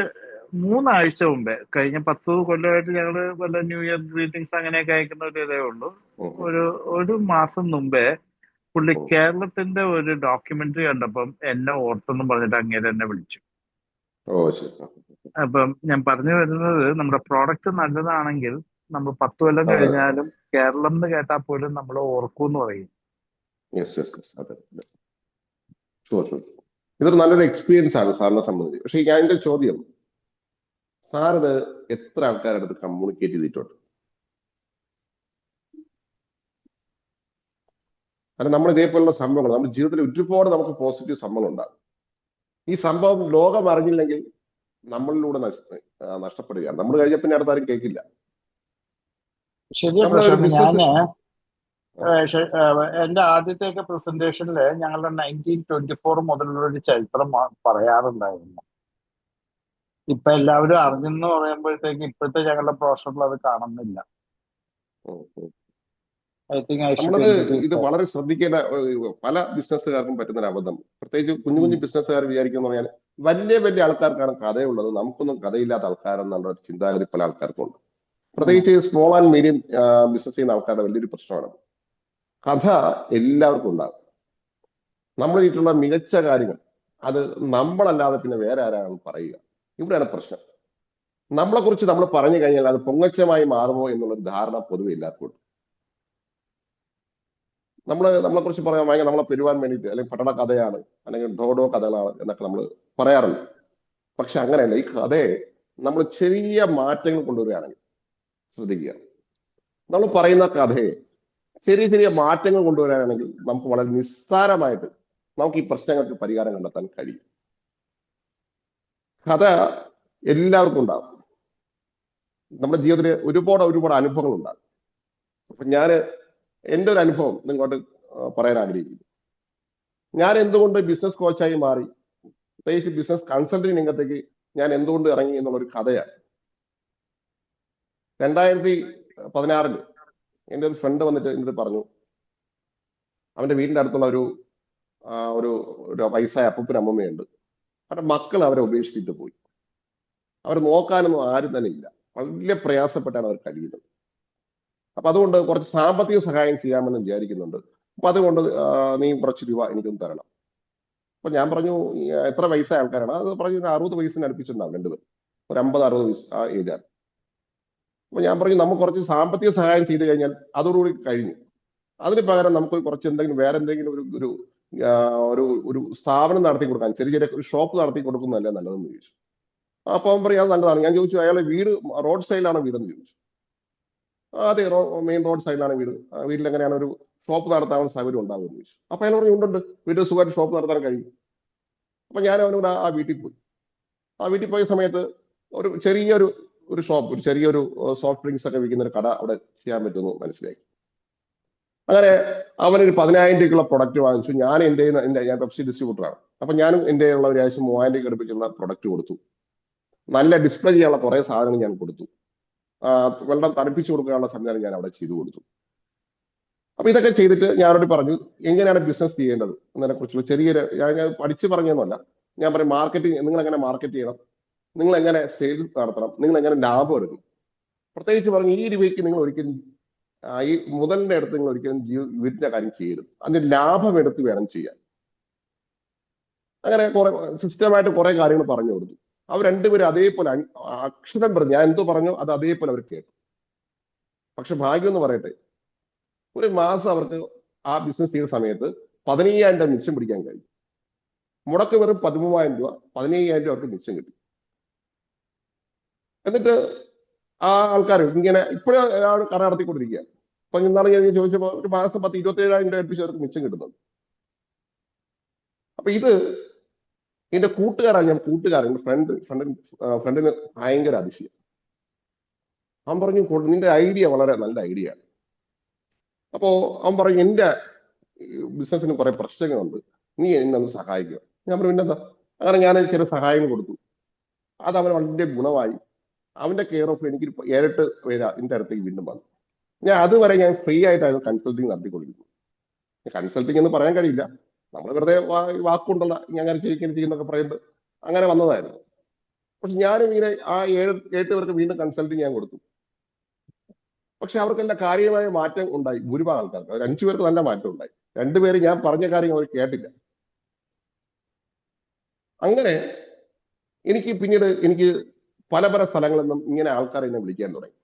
3 ആഴ്ച മുമ്പേ, കഴിഞ്ഞ 10 കൊല്ലമായിട്ട് ഞങ്ങള് വല്ല ന്യൂ ഇയർ ഗ്രീറ്റിംഗ്സ് അങ്ങനെയൊക്കെ അയക്കുന്ന ഒരു ഇതേ ഉള്ളൂ. ഒരു മാസം മുമ്പേ പുള്ളി കേരളത്തിന്റെ ഒരു ഡോക്യുമെന്ററി കണ്ടപ്പം എന്നെ ഓർത്തെന്നും പറഞ്ഞിട്ട് അങ്ങേരെ എന്നെ വിളിച്ചു. അപ്പം ഞാൻ പറഞ്ഞു വരുന്നത്, നമ്മുടെ പ്രോഡക്റ്റ് നല്ലതാണെങ്കിൽ നമ്മൾ 10 കൊല്ലം കഴിഞ്ഞാലും കേരളം എന്ന് കേട്ടാൽ പോലും നമ്മൾ ഓർക്കൂന്ന് പറയും. ഇതൊരു നല്ലൊരു എക്സ്പീരിയൻസ് ആണ് സാറിനെ സംബന്ധിച്ച്. പക്ഷെ ഞാൻ എന്റെ ചോദ്യം, സാറിത് എത്ര ആൾക്കാരുടെ അടുത്ത് കമ്മ്യൂണിക്കേറ്റ് ചെയ്തിട്ടുണ്ട്? കാരണം നമ്മൾ ഇതേപോലുള്ള സംഭവങ്ങൾ നമ്മുടെ ജീവിതത്തിൽ ഒരുപാട് നമുക്ക് പോസിറ്റീവ് സംഭവങ്ങൾ ഉണ്ടാകും. ഈ സംഭവം ലോകം അറിഞ്ഞില്ലെങ്കിൽ നമ്മളിലൂടെ നഷ്ടപ്പെടുകയാണ്. നമ്മൾ കഴിഞ്ഞ പിന്നെ അടുത്താരും കേൾക്കില്ല. ഞാന് എന്റെ ആദ്യത്തെ പ്രസന്റേഷനില് ഞങ്ങളുടെ 1924 മുതലുള്ള ഒരു ചരിത്രം പറയാറുണ്ടായിരുന്നു. ഇപ്പൊ എല്ലാവരും അറിഞ്ഞെന്ന് പറയുമ്പോഴത്തേക്ക് ഇപ്പോഴത്തെ ഞങ്ങളുടെ പ്രൊഫഷനിൽ അത് കാണുന്നില്ല. ഇത് വളരെ ശ്രദ്ധിക്കേണ്ട, പല ബിസിനസ്സുകാർക്കും പറ്റുന്ന ഒരു അബദ്ധം. പ്രത്യേകിച്ച് കുഞ്ഞു കുഞ്ഞു ബിസിനസ്സുകാർ വിചാരിക്കുന്ന പറഞ്ഞാൽ വലിയ വലിയ ആൾക്കാർക്കാണ് കഥയുള്ളത്, നമുക്കൊന്നും കഥയില്ലാത്ത ആൾക്കാരെന്നുള്ള ചിന്താഗതി പല ആൾക്കാർക്കും ഉണ്ട്. പ്രത്യേകിച്ച് സ്മോൾ ആൻഡ് മീഡിയം ബിസിനസ് ചെയ്യുന്ന ആൾക്കാരുടെ വലിയൊരു പ്രശ്നമാണ്. കഥ എല്ലാവർക്കും ഉണ്ടാകും. നമ്മൾ ചെയ്തിട്ടുള്ള മികച്ച കാര്യങ്ങൾ അത് നമ്മളല്ലാതെ പിന്നെ വേറെ ആരാണ് പറയുക? ഇവിടെയാണ് പ്രശ്നം. നമ്മളെ കുറിച്ച് നമ്മൾ പറഞ്ഞു കഴിഞ്ഞാൽ അത് പൊങ്ങച്ചമായി മാറുമോ എന്നുള്ളൊരു ധാരണ പൊതുവെ എല്ലാവർക്കും ഉണ്ട്. നമ്മളെ കുറിച്ച് പറയാൻ ഭയങ്കര നമ്മളെ പെരുവാൻ വേണ്ടിയിട്ട് അല്ലെങ്കിൽ പട്ടണ കഥയാണ് അല്ലെങ്കിൽ ഡോഡോ കഥകളാണ് എന്നൊക്കെ നമ്മൾ പറയാറുണ്ട്. പക്ഷെ അങ്ങനെയല്ല. ഈ കഥയെ നമ്മൾ ചെറിയ മാറ്റങ്ങൾ കൊണ്ടുവരികയാണെങ്കിൽ, ശ്രദ്ധിക്കുക, നമ്മൾ പറയുന്ന കഥയെ ചെറിയ ചെറിയ മാറ്റങ്ങൾ കൊണ്ടുവരാനാണെങ്കിൽ നമുക്ക് വളരെ നിസ്സാരമായിട്ട് നമുക്ക് ഈ പ്രശ്നങ്ങൾക്ക് പരിഹാരം കണ്ടെത്താൻ കഴിയും. കഥ എല്ലാവർക്കും ഉണ്ടാകും. നമ്മുടെ ജീവിതത്തിൽ ഒരുപാട് അനുഭവങ്ങൾ ഉണ്ടാകും. അപ്പൊ ഞാൻ എൻ്റെ ഒരു അനുഭവം നിങ്ങളോട് പറയാൻ ആഗ്രഹിക്കുന്നു. ഞാൻ എന്തുകൊണ്ട് ബിസിനസ് കോച്ചായി മാറി, പ്രത്യേകിച്ച് ബിസിനസ് കൺസൾട്ടിങ് രംഗത്തേക്ക് ഞാൻ എന്തുകൊണ്ട് ഇറങ്ങി എന്നുള്ളൊരു കഥയാണ്. 2016 എൻ്റെ ഒരു ഫ്രണ്ട് വന്നിട്ട് എന്നോട് പറഞ്ഞു, അവന്റെ വീടിന്റെ അടുത്തുള്ള ഒരു വയസ്സായ അപ്പൂപ്പനും അമ്മമ്മയുണ്ട്. അവരുടെ മക്കൾ അവരെ ഉപേക്ഷിച്ചിട്ട് പോയി. അവർ നോക്കാനൊന്നും ആരും തന്നെ ഇല്ല. വലിയ പ്രയാസപ്പെട്ടാണ് അവർ കഴിയുന്നത്. അപ്പൊ അതുകൊണ്ട് കുറച്ച് സാമ്പത്തിക സഹായം ചെയ്യാമെന്ന് വിചാരിക്കുന്നുണ്ട്. അപ്പൊ അതുകൊണ്ട് നീ കുറച്ച് രൂപ എനിക്കൊന്ന് തരണം. അപ്പൊ ഞാൻ പറഞ്ഞു, എത്ര വയസ്സായ ആൾക്കാരാണ്? അത് പറഞ്ഞു, 60 വയസ്സിന് അടുപ്പിച്ചിട്ടുണ്ടാവും രണ്ടുപേരും. ഒരു 50-60 വയസ്സ് ആ ഏജാണ്. അപ്പൊ ഞാൻ പറഞ്ഞു, നമുക്ക് കുറച്ച് സാമ്പത്തിക സഹായം ചെയ്തു കഴിഞ്ഞാൽ അതോടുകൂടി കഴിഞ്ഞു. അതിന് പകരം നമുക്ക് കുറച്ച് എന്തെങ്കിലും വേറെ എന്തെങ്കിലും ഒരു ഒരു ഒരു സ്ഥാപനം നടത്തി കൊടുക്കാൻ, ചെറിയ ചെറിയ ഒരു ഷോപ്പ് നടത്തി കൊടുക്കുന്നതല്ലേ നല്ലതെന്ന് ചോദിച്ചു. അപ്പൊ അവൻ പറയും അത് നല്ലതാണ്. ഞാൻ ചോദിച്ചു, അയാളെ വീട് റോഡ് സൈഡിലാണോ വീടെന്ന് ചോദിച്ചു. അതെ, മെയിൻ റോഡ് സൈഡിലാണ് വീട്. വീട്ടിൽ എങ്ങനെയാണ് ഒരു ഷോപ്പ് നടത്താനുള്ള സൗകര്യം ഉണ്ടാവുമെന്ന് ചോദിച്ചു. അപ്പൊ അയാൾ പറഞ്ഞു, ഉണ്ടുണ്ട്, വീട്ടിൽ സുഖമായിട്ട് ഷോപ്പ് നടത്താൻ കഴിയും. അപ്പൊ ഞാൻ അവനോട് ആ വീട്ടിൽ പോയി. ആ വീട്ടിൽ പോയ സമയത്ത് ഒരു ചെറിയൊരു ഷോപ്പ്, ഒരു ചെറിയൊരു സോഫ്റ്റ് ഡ്രിങ്ക്സ് ഒക്കെ വിൽക്കുന്ന ഒരു കട അവിടെ ചെയ്യാൻ പറ്റുമെന്ന് മനസ്സിലായി. അങ്ങനെ അവനൊരു 10,000 രൂപയ്ക്കുള്ള പ്രൊഡക്റ്റ് വാങ്ങിച്ചു. ഞാൻ പെപ്സി ഡിസ്ട്രിബ്യൂട്ടറാണ്. അപ്പൊ ഞാനും എൻ്റെ ഉള്ള ഒരു ആവശ്യം 3,000 രൂപ അടുപ്പിച്ചുള്ള പ്രൊഡക്റ്റ് കൊടുത്തു. നല്ല ഡിസ്പ്ലേ ചെയ്യാനുള്ള കുറെ സാധനങ്ങൾ ഞാൻ കൊടുത്തു. വെള്ളം തണുപ്പിച്ചു കൊടുക്കാനുള്ള സംവിധാനം ഞാൻ അവിടെ ചെയ്തു കൊടുത്തു. അപ്പൊ ഇതൊക്കെ ചെയ്തിട്ട് ഞാനോട് പറഞ്ഞു, എങ്ങനെയാണ് ബിസിനസ് ചെയ്യേണ്ടത് എന്നതിനെ കുറിച്ചുള്ള ചെറിയൊരു, ഞാൻ പഠിച്ചു പറഞ്ഞൊന്നുമല്ല. ഞാൻ പറയും, മാർക്കറ്റിംഗ്, നിങ്ങൾ എങ്ങനെ മാർക്കറ്റ് ചെയ്യണം, നിങ്ങൾ എങ്ങനെ സെയിൽസ് നടത്തണം, നിങ്ങൾ എങ്ങനെ ലാഭം എടുക്കും. പ്രത്യേകിച്ച് പറഞ്ഞു, ഈ രൂപയ്ക്ക് നിങ്ങൾ ഒരിക്കലും ഈ മുതലിന്റെ അടുത്ത് നിങ്ങൾ ഒരിക്കലും വീട്ടിന്റെ കാര്യം ചെയ്യരുത്. അതിന്റെ ലാഭം എടുത്ത് വേണം ചെയ്യാൻ. അങ്ങനെ കുറെ സിസ്റ്റമായിട്ട് കുറെ കാര്യങ്ങൾ പറഞ്ഞു കൊടുത്തു. അവർ രണ്ടുപേരും അതേപോലെ അക്ഷരം പറഞ്ഞു, ഞാൻ എന്തോ പറഞ്ഞു അത് അതേപോലെ അവർ കേട്ടു. പക്ഷെ ഭാഗ്യം എന്ന് പറയട്ടെ, ഒരു മാസം അവർക്ക് ആ ബിസിനസ് ചെയ്ത സമയത്ത് 15,000 രൂപ മിച്ചം പിടിക്കാൻ കഴിയും. മുടക്ക് വെറും 13,000 രൂപ, 15,000 രൂപ അവർക്ക് മിച്ചം കിട്ടി. എന്നിട്ട് ആ ആൾക്കാർ ഇങ്ങനെ ഇപ്പോഴും കട നടത്തിക്കൊണ്ടിരിക്കുക. അപ്പൊ ഇന്നാണ് ഞാൻ ചോദിച്ചപ്പോൾ ഒരു മാസം 27,000 രൂപ അടുപ്പിച്ച് അവർക്ക് മിച്ചം കിട്ടുന്നുണ്ട്. അപ്പൊ ഇത് എന്റെ കൂട്ടുകാരൻ ഫ്രണ്ടിന് ഭയങ്കര അതിശയം. അവൻ പറഞ്ഞു, നിന്റെ ഐഡിയ വളരെ നല്ല ഐഡിയ ആണ്. അപ്പോ അവൻ പറഞ്ഞു, എന്റെ ബിസിനസ്സിന് കുറെ പ്രശ്നങ്ങളുണ്ട്, നീ എന്നെ ഒന്ന് സഹായിക്കുക. ഞാൻ പറഞ്ഞു, പിന്നെന്താ. അങ്ങനെ ഞാൻ ചില സഹായങ്ങൾ കൊടുത്തു. അത് അവന് വളരെ ഗുണമായി. അവന്റെ കെയർ ഓഫ് എനിക്ക് 7-8 പേര് എന്റെ അടുത്തേക്ക് വീണ്ടും വന്നു. അതുവരെ ഞാൻ ഫ്രീ ആയിട്ടായിരുന്നു കൺസൾട്ടിങ് നടത്തിക്കൊണ്ടിരുന്നു. കൺസൾട്ടിങ് എന്ന് പറയാൻ കഴിയില്ല, നമ്മൾ വെറുതെ വാക്കുകൊണ്ടുള്ള ഞാൻ അങ്ങനെ ചെയ്യുന്നൊക്കെ പറയുന്നത് അങ്ങനെ വന്നതായിരുന്നു. പക്ഷെ ഞാനും ഇങ്ങനെ ആ 7-8 പേർക്ക് വീണ്ടും കൺസൾട്ടിങ് ഞാൻ കൊടുത്തു. പക്ഷെ അവർക്കെല്ലാം കാര്യമായ മാറ്റം ഉണ്ടായി. ഭൂരിഭാഗം ആൾക്കാർക്ക്, ഒരു 5 പേർക്ക് നല്ല മാറ്റം ഉണ്ടായി. 2 പേര് ഞാൻ പറഞ്ഞ കാര്യം അവർ കേട്ടില്ല. അങ്ങനെ എനിക്ക് പല സ്ഥലങ്ങളിൽ നിന്നും ഇങ്ങനെ ആൾക്കാർ എന്നെ വിളിക്കാൻ തുടങ്ങി.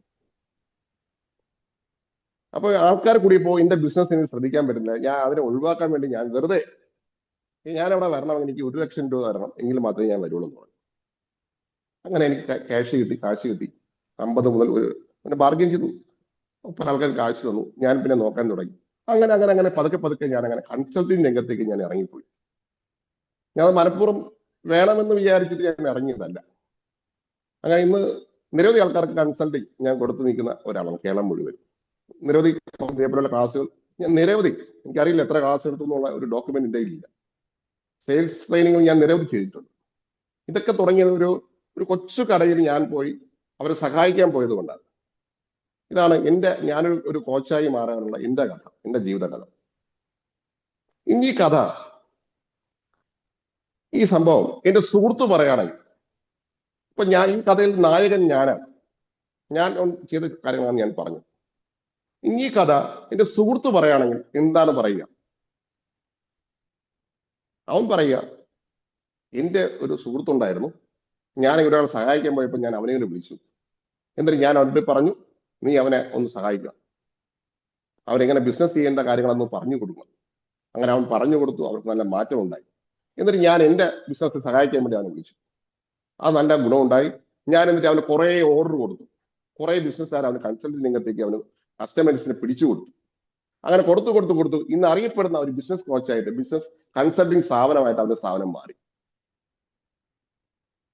അപ്പൊ ആൾക്കാർ കൂടിയപ്പോ എന്റെ ബിസിനസ് ശ്രദ്ധിക്കാൻ പറ്റുന്നില്ല. ഞാൻ അതിനെ ഒഴിവാക്കാൻ വേണ്ടി ഞാൻ വെറുതെ അവിടെ വരണം, എനിക്ക് 1,00,000 രൂപ തരണം, എങ്കിൽ മാത്രമേ ഞാൻ വരുള്ളൂ എന്ന് പറഞ്ഞു. അങ്ങനെ എനിക്ക് കാശ് കിട്ടി. 50 മുതൽ പിന്നെ ബാർഗെയിൻ ചെയ്തു. പല ആൾക്കാർ കാശ് തന്നു. ഞാൻ പിന്നെ നോക്കാൻ തുടങ്ങി. അങ്ങനെ പതുക്കെ ഞാൻ അങ്ങനെ കൺസൾട്ടിങ് രംഗത്തേക്ക് ഞാൻ ഇറങ്ങിപ്പോയി. ഞാൻ മനഃപൂർവ്വം വേണമെന്ന് വിചാരിച്ചിട്ട് ഞാൻ ഇറങ്ങിയതല്ല. അങ്ങനെ ഇന്ന് നിരവധി ആൾക്കാർക്ക് കൺസൾട്ടിങ് ഞാൻ കൊടുത്തു നിൽക്കുന്ന ഒരാളാണ് കേരളം മുഴുവൻ. നിരവധി ഇതേപോലുള്ള ക്ലാസ്സുകൾ ഞാൻ എനിക്കറിയില്ല എത്ര ക്ലാസ് എടുത്തു എന്നുള്ള ഒരു ഡോക്യുമെന്റ് എൻ്റെ കയ്യിലില്ല. സെയിൽസ് ട്രെയിനിങ് ഞാൻ നിരവധി ചെയ്തിട്ടുണ്ട്. ഇതൊക്കെ തുടങ്ങിയത് ഒരു കൊച്ചു കടയിൽ ഞാൻ പോയി അവരെ സഹായിക്കാൻ പോയത് കൊണ്ടാണ്. ഇതാണ് ഞാനൊരു കോച്ചായി മാറാനുള്ള എന്റെ കഥ, എന്റെ ജീവിത കഥ. ഇനി ഈ സംഭവം എന്റെ സുഹൃത്ത് പറയുകയാണെങ്കിൽ, ഇപ്പൊ ഈ കഥയിൽ നായകൻ ഞാനാണ്. ഞാൻ ചെയ്ത കാര്യങ്ങളാണ് ഞാൻ പറഞ്ഞത്. ഇനി ഈ കഥ എന്റെ സുഹൃത്ത് പറയുകയാണെങ്കിൽ എന്താണ് പറയുക? അവൻ പറയുക, എന്റെ ഒരു സുഹൃത്തുണ്ടായിരുന്നു, ഞാൻ ഒരാളെ സഹായിക്കാൻ പോയപ്പോൾ ഞാൻ അവനെ വിളിച്ചു. എന്നിട്ട് ഞാൻ അവനോട് പറഞ്ഞു, നീ അവനെ ഒന്ന് സഹായിക്കുക. അവരെങ്ങനെ ബിസിനസ് ചെയ്യേണ്ട കാര്യങ്ങളൊന്നും പറഞ്ഞു കൊടുക്കണം. അങ്ങനെ അവൻ പറഞ്ഞു കൊടുത്തു, അവർക്ക് നല്ല മാറ്റം ഉണ്ടായി. എന്നിട്ട് ഞാൻ എൻ്റെ ബിസിനസ് സഹായിക്കാൻ വേണ്ടി അവനെ വിളിച്ചു. അത് നല്ല ഗുണമുണ്ടായി. ഞാൻ എന്നിട്ട് അവന് കുറേ ഓർഡർ കൊടുത്തു. കുറേ ബിസിനസ്സുകാർ അവന് കൺസൾട്ടിംഗ് രംഗത്തേക്ക് അവന് കസ്റ്റമേഴ്സിനെ പിടിച്ചു കൊടുത്തു. അങ്ങനെ കൊടുത്തു ഇന്ന് അറിയപ്പെടുന്ന ഒരു ബിസിനസ് കോച്ചായിട്ട്, ബിസിനസ് കൺസൾട്ടിംഗ് സ്ഥാപനമായിട്ട് അവന്റെ സ്ഥാപനം മാറി.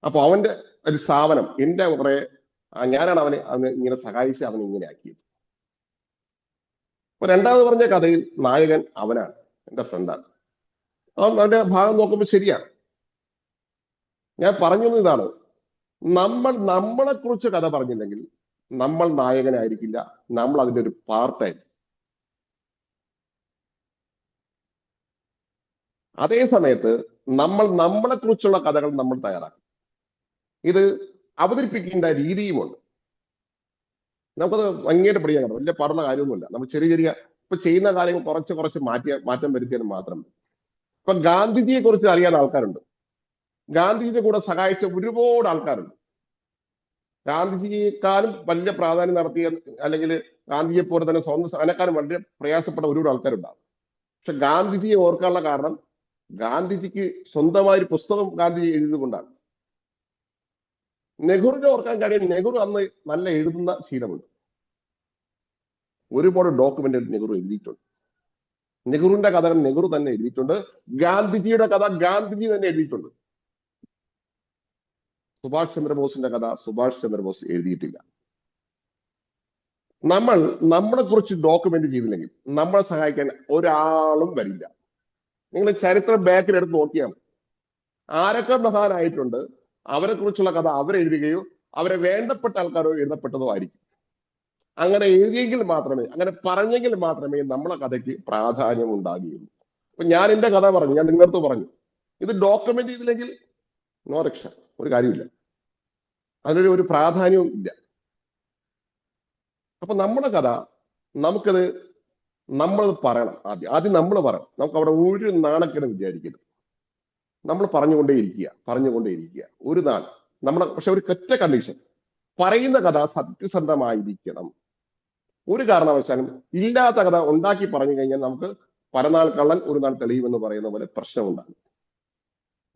അപ്പൊ അവന്റെ ഒരു സ്ഥാപനം എന്റെ കുറെ ഞാനാണ് അവനെ ഇങ്ങനെ സഹായിച്ച് അവനെ ഇങ്ങനെ ആക്കിയത്. അപ്പൊ രണ്ടാമത് പറഞ്ഞ കഥയിൽ നായകൻ അവനാണ്, എന്റെ ഫ്രണ്ടാണ്. അവന്റെ ഭാഗം നോക്കുമ്പോൾ ശരിയാണ്. ഞാൻ പറഞ്ഞു ഇതാണ്, നമ്മളെ കുറിച്ച് കഥ പറഞ്ഞില്ലെങ്കിൽ നമ്മൾ നായകനായിരിക്കില്ല, നമ്മൾ അതിന്റെ ഒരു പാർട്ടായിരിക്കും. അതേ സമയത്ത് നമ്മളെ കുറിച്ചുള്ള കഥകൾ നമ്മൾ തയ്യാറാക്കും. ഇത് അവതരിപ്പിക്കേണ്ട രീതിയുമുണ്ട്. നമുക്കത് ഭംഗിയായിട്ട് പഠിക്കാൻ കഴിയും. വലിയ പാടുള്ള കാര്യമൊന്നുമില്ല. നമ്മൾ ചെറിയ ഇപ്പൊ ചെയ്യുന്ന കാര്യങ്ങൾ കുറച്ച് മാറ്റം വരുത്തിയാൽ മാത്രം. ഇപ്പൊ ഗാന്ധിജിയെ കുറിച്ച് അറിയാൻ ആൾക്കാരുണ്ട്. ഗാന്ധിജിയുടെ കൂടെ സഹായിച്ച ഒരുപാട് ആൾക്കാരുണ്ട്. ഗാന്ധിജിയെക്കാളും വലിയ പ്രാധാന്യം നടത്തിയ, അല്ലെങ്കിൽ ഗാന്ധിജിയെ പോലെ തന്നെ സ്വന്തം അതിനേക്കാളും വളരെ പ്രയാസപ്പെട്ട ഒരുപാട് ആൾക്കാരുണ്ടാവും. പക്ഷെ ഗാന്ധിജിയെ ഓർക്കാനുള്ള കാരണം ഗാന്ധിജിക്ക് സ്വന്തമായൊരു പുസ്തകം ഗാന്ധിജി എഴുതിക്കൊണ്ടാണ്. നെഹ്റുവിനെ ഓർക്കാൻ കഴിയും. നെഹ്റു അന്ന് നല്ല എഴുതുന്ന ശീലമുണ്ട്. ഒരുപാട് ഡോക്യുമെന്റ് നെഹ്റു എഴുതിയിട്ടുണ്ട്. നെഹ്റുവിന്റെ കഥകൾ നെഹ്റു തന്നെ എഴുതിയിട്ടുണ്ട്. ഗാന്ധിജിയുടെ കഥ ഗാന്ധിജി തന്നെ എഴുതിയിട്ടുണ്ട്. സുഭാഷ് ചന്ദ്രബോസിന്റെ കഥ സുഭാഷ് ചന്ദ്രബോസ് എഴുതിയിട്ടില്ല. നമ്മളെ കുറിച്ച് ഡോക്യുമെന്റ് ചെയ്തില്ലെങ്കിൽ നമ്മളെ സഹായിക്കാൻ ഒരാളും വരില്ല. നിങ്ങൾ ചരിത്രം ബാക്കിൽ എടുത്ത് നോക്കിയാൽ ആരൊക്കെ മഹാനായിട്ടുണ്ട്, അവരെ കുറിച്ചുള്ള കഥ അവരെഴുതുകയോ അവരെ വേണ്ടപ്പെട്ട ആൾക്കാരോ എഴുതപ്പെട്ടതോ ആയിരിക്കും. അങ്ങനെ എഴുതിയെങ്കിൽ മാത്രമേ, അങ്ങനെ പറഞ്ഞെങ്കിൽ മാത്രമേ നമ്മളെ കഥയ്ക്ക് പ്രാധാന്യം ഉണ്ടാകുകയുള്ളൂ. അപ്പൊ ഞാൻ എന്റെ കഥ പറഞ്ഞു, ഞാൻ നിങ്ങളുടെ അടുത്ത് പറഞ്ഞു. ഇത് ഡോക്യുമെന്റ് ചെയ്തില്ലെങ്കിൽ നോ രക്ഷ, ഒരു കാര്യമില്ല, അതിനൊരു പ്രാധാന്യവും ഇല്ല. അപ്പൊ നമ്മുടെ കഥ നമ്മളത് പറയണം. ആദ്യം നമ്മൾ പറയണം. നമുക്ക് അവിടെ ഒരു നാണക്കേടും വിചാരിക്കരുത്. നമ്മൾ പറഞ്ഞുകൊണ്ടേയിരിക്കുക ഒരു നാൾ പക്ഷെ ഒരു ഒറ്റ കണ്ടീഷൻ, പറയുന്ന കഥ സത്യസന്ധമായിരിക്കണം. ഒരു കാരണവശാലും ഇല്ലാത്ത കഥ ഉണ്ടാക്കി പറഞ്ഞു കഴിഞ്ഞാൽ നമുക്ക് പരനാൾ കള്ളൻ ഒരു നാൾ തെളിയുമെന്ന് പറയുന്ന പോലെ പ്രശ്നമുണ്ടാകും.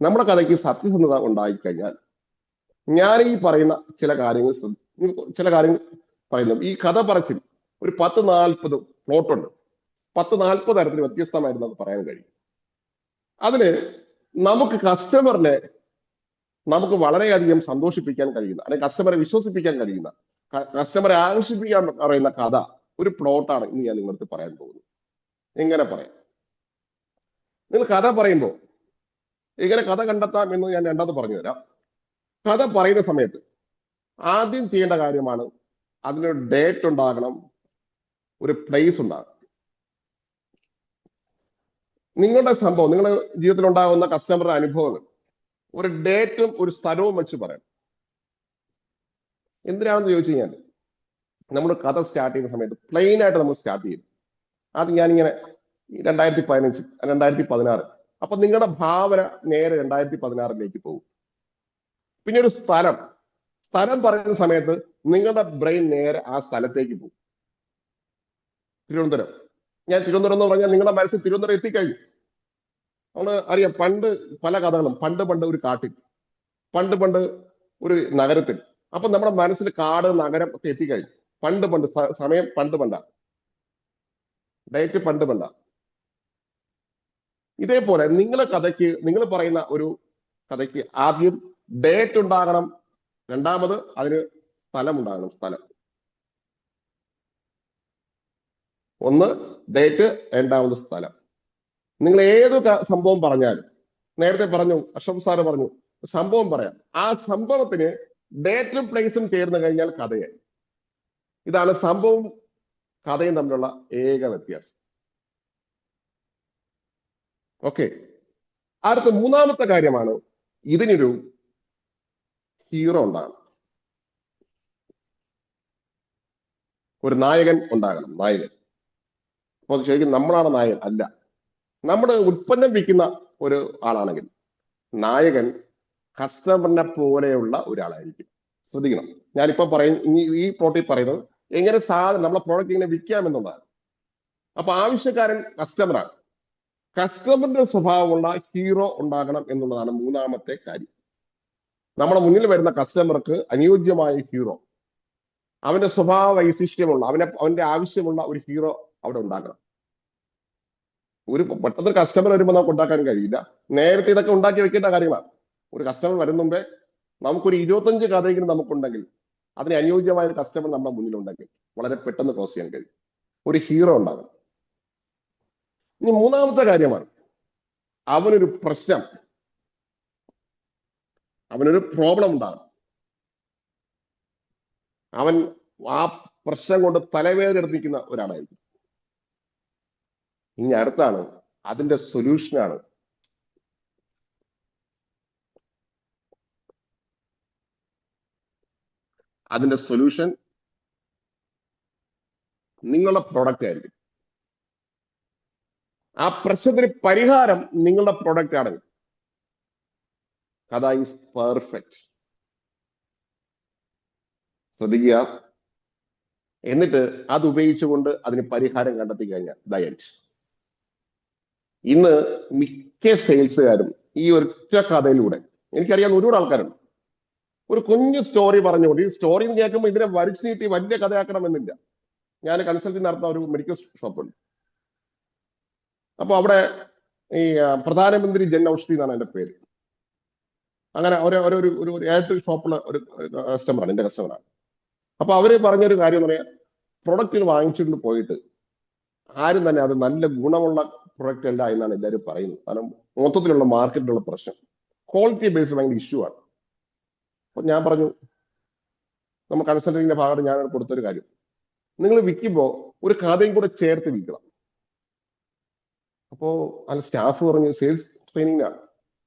നമ്മുടെ കഥയ്ക്ക് സത്യസന്ധത ഉണ്ടായിക്കഴിഞ്ഞാൽ, ഞാൻ ഈ പറയുന്ന ചില കാര്യങ്ങൾ പറയുന്നു. ഈ കഥ പറച്ചിൽ ഒരു 10-40 പ്ലോട്ടുണ്ട്. 10-40 തരത്തിൽ വ്യത്യസ്തമായിട്ട് നമുക്ക് പറയാൻ കഴിയും. അതിന് നമുക്ക് കസ്റ്റമറിനെ വളരെയധികം സന്തോഷിപ്പിക്കാൻ കഴിയുന്ന, അല്ലെങ്കിൽ കസ്റ്റമറെ വിശ്വസിപ്പിക്കാൻ കഴിയുന്ന, കസ്റ്റമറെ ആകർഷിപ്പിക്കാൻ പറയുന്ന കഥ ഒരു പ്ലോട്ടാണ് ഇന്ന് ഞാൻ നിങ്ങൾക്ക് പറയാൻ പോകുന്നത്. എങ്ങനെ പറയാം? നിങ്ങൾ കഥ പറയുമ്പോൾ എങ്ങനെ കഥ കണ്ടെത്താം എന്ന് ഞാൻ രണ്ടാമത് പറഞ്ഞു തരാം. കഥ പറയുന്ന സമയത്ത് ആദ്യം ചെയ്യേണ്ട കാര്യമാണ്, അതിനൊരു ഡേറ്റ് ഉണ്ടാകണം, ഒരു പ്ലേസ് ഉണ്ടാകണം. നിങ്ങളുടെ സംഭവം, നിങ്ങളുടെ ജീവിതത്തിൽ ഉണ്ടാകുന്ന കസ്റ്റമറുടെ അനുഭവങ്ങൾ ഒരു ഡേറ്റും ഒരു സ്ഥലവും വെച്ച് പറയണം. എന്തിനാണെന്ന് ചോദിച്ചു കഴിഞ്ഞാൽ, നമ്മൾ കഥ സ്റ്റാർട്ട് ചെയ്യുന്ന സമയത്ത് പ്ലെയിൻ ആയിട്ട് നമ്മൾ സ്റ്റാർട്ട് ചെയ്യും. അത് ഞാനിങ്ങനെ 2015, 2016, അപ്പൊ നിങ്ങളുടെ ഭാവന നേരെ 2016 പോകും. പിന്നെ ഒരു സ്ഥലം പറയുന്ന സമയത്ത് നിങ്ങളുടെ ബ്രെയിൻ നേരെ ആ സ്ഥലത്തേക്ക് പോകും. തിരുവനന്തപുരം. ഞാൻ തിരുവനന്തപുരം എന്ന് പറഞ്ഞാൽ നിങ്ങളുടെ മനസ്സിൽ തിരുവനന്തപുരം എത്തിക്കഴിഞ്ഞു. നമ്മൾ അറിയാം, പണ്ട് പല കഥകളും, പണ്ട് ഒരു കാട്ടിൽ, പണ്ട് ഒരു നഗരത്തിൽ. അപ്പൊ നമ്മുടെ മനസ്സിൽ കാട്, നഗരം ഒക്കെ എത്തിക്കഴിഞ്ഞു. പണ്ട് സമയം പണ്ടാ, ഡേറ്റ് പണ്ടാ. ഇതേപോലെ നിങ്ങൾ പറയുന്ന ഒരു കഥയ്ക്ക് ആദ്യം ഡേറ്റ് ഉണ്ടാകണം, രണ്ടാമത് അതിന് സ്ഥലം ഉണ്ടാകണം. സ്ഥലം ഒന്ന് ഡേറ്റ്, രണ്ടാമത് സ്ഥലം. നിങ്ങൾ ഏത് സംഭവം പറഞ്ഞാലും, നേരത്തെ പറഞ്ഞു, അഷ്റഫ് സാറ് പറഞ്ഞു, സംഭവം പറയാം. ആ സംഭവത്തിന് ഡേറ്റും പ്ലേസും ചേർന്ന് കഴിഞ്ഞാൽ കഥയായി. ഇതാണ് സംഭവവും കഥയും തമ്മിലുള്ള ഏക വ്യത്യാസം. ഓക്കെ. അടുത്ത മൂന്നാമത്തെ കാര്യമാണ്, ഇതിനൊരു ഹീറോ ഉണ്ടാകണം, ഒരു നായകൻ ഉണ്ടാകണം. നായകൻ. അപ്പൊ ശരിക്കും നമ്മളാണ് നായകൻ? അല്ല. നമ്മുടെ ഉൽപ്പന്നം വിൽക്കുന്ന ഒരു ആളാണെങ്കിൽ നായകൻ കസ്റ്റമറിനെ പോലെയുള്ള ഒരാളായിരിക്കും. ശ്രദ്ധിക്കണം, ഞാനിപ്പോ ഈ പ്ലോട്ടിൽ പറയുന്നത് എങ്ങനെ നമ്മളെ പ്രോഡക്റ്റ് ഇങ്ങനെ വിൽക്കാം എന്നുള്ളതാണ്. അപ്പൊ ആവശ്യക്കാരൻ കസ്റ്റമറാണ്. കസ്റ്റമറിന്റെ സ്വഭാവമുള്ള ഹീറോ ഉണ്ടാകണം എന്നുള്ളതാണ് മൂന്നാമത്തെ കാര്യം. നമ്മുടെ മുന്നിൽ വരുന്ന കസ്റ്റമർക്ക് അനുയോജ്യമായ ഹീറോ, അവന്റെ സ്വഭാവ വൈശിഷ്ട്യമുള്ള, അവന്റെ ആവശ്യമുള്ള ഒരു ഹീറോ അവിടെ ഉണ്ടാക്കണം. ഒരു പെട്ടെന്ന് കസ്റ്റമർ വരുമ്പോൾ നമുക്ക് ഉണ്ടാക്കാൻ കഴിയില്ല. നേരത്തെ ഇതൊക്കെ ഉണ്ടാക്കി വെക്കേണ്ട കാര്യങ്ങളാണ്. ഒരു കസ്റ്റമർ വരുന്ന മുമ്പേ നമുക്കൊരു 25 കഥയെങ്കിലും നമുക്കുണ്ടെങ്കിൽ, അതിന് അനുയോജ്യമായ ഒരു കസ്റ്റമർ നമ്മുടെ മുന്നിലുണ്ടെങ്കിൽ വളരെ പെട്ടെന്ന് ക്ലോസ് ചെയ്യാൻ കഴിയും. ഒരു ഹീറോ ഉണ്ടാകും. ഇനി മൂന്നാമത്തെ കാര്യമാണ്, അവനൊരു പ്രശ്നം, അവനൊരു പ്രോബ്ലം ഉണ്ടാകും. അവൻ ആ പ്രശ്നം കൊണ്ട് തലവേദന എടുത്തിരിക്കുന്ന ഒരാളായിരിക്കും. ഇനി അടുത്താണ് അതിന്റെ സൊല്യൂഷനാണ്. അതിന്റെ സൊല്യൂഷൻ നിങ്ങളുടെ പ്രോഡക്റ്റ് ആയിരിക്കും. ആ പ്രശ്നത്തിന് പരിഹാരം നിങ്ങളുടെ പ്രോഡക്റ്റ് ആണെങ്കിൽ കഥ ഈസ് പെർഫെക്റ്റ്. ശ്രദ്ധിക്കുക. എന്നിട്ട് അത് ഉപയോഗിച്ചുകൊണ്ട് അതിന് പരിഹാരം കണ്ടെത്തി കഴിഞ്ഞാൽ ദയറ്റ്. ഇന്ന് മിക്ക സെയിൽസുകാരും ഈ ഒറ്റ കഥയിലൂടെ, എനിക്കറിയാവുന്ന ഒരുപാട് ആൾക്കാരുണ്ട്, ഒരു കുഞ്ഞു സ്റ്റോറി പറഞ്ഞുകൊണ്ട്, ഈ സ്റ്റോറി കേൾക്കുമ്പോൾ ഇതിനെ വരിച്ചു നീട്ടി വലിയ കഥയാക്കണമെന്നില്ല. ഞാൻ കൺസൾട്ടിങ് നടത്തുന്ന ഒരു മെഡിക്കൽ ഷോപ്പുണ്ട്. അപ്പൊ അവിടെ ഈ പ്രധാനമന്ത്രി ജൻ ഔഷധി എന്നാണ് എന്റെ പേര്. അങ്ങനെ ഒരു ഏതൊരു ഷോപ്പുള്ള ഒരു കസ്റ്റമറാണ്, എന്റെ കസ്റ്റമറാണ്. അപ്പൊ അവര് പറഞ്ഞൊരു കാര്യം എന്ന് പറയാൻ, പ്രൊഡക്റ്റുകൾ വാങ്ങിച്ചുകൊണ്ട് പോയിട്ട് ആരും തന്നെ അത് നല്ല ഗുണമുള്ള പ്രൊഡക്റ്റ് അല്ല എന്നാണ് എല്ലാവരും പറയുന്നത്. കാരണം മൊത്തത്തിലുള്ള മാർക്കറ്റിലുള്ള പ്രശ്നം ക്വാളിറ്റി ബേസ്ഡ് ഭയങ്കര ഇഷ്യൂ ആണ്. അപ്പൊ ഞാൻ പറഞ്ഞു, നമ്മൾ കൺസൾട്ടിങ്ങിന്റെ ഭാഗത്ത് ഞാൻ കൊടുത്തൊരു കാര്യം, നിങ്ങൾ വിൽക്കുമ്പോൾ ഒരു കഥയും കൂടെ ചേർത്ത് വിൽക്കണം. അപ്പോ അത് സ്റ്റാഫ് പറഞ്ഞു, സെയിൽസ് ട്രെയിനിങ്ങിനാണ്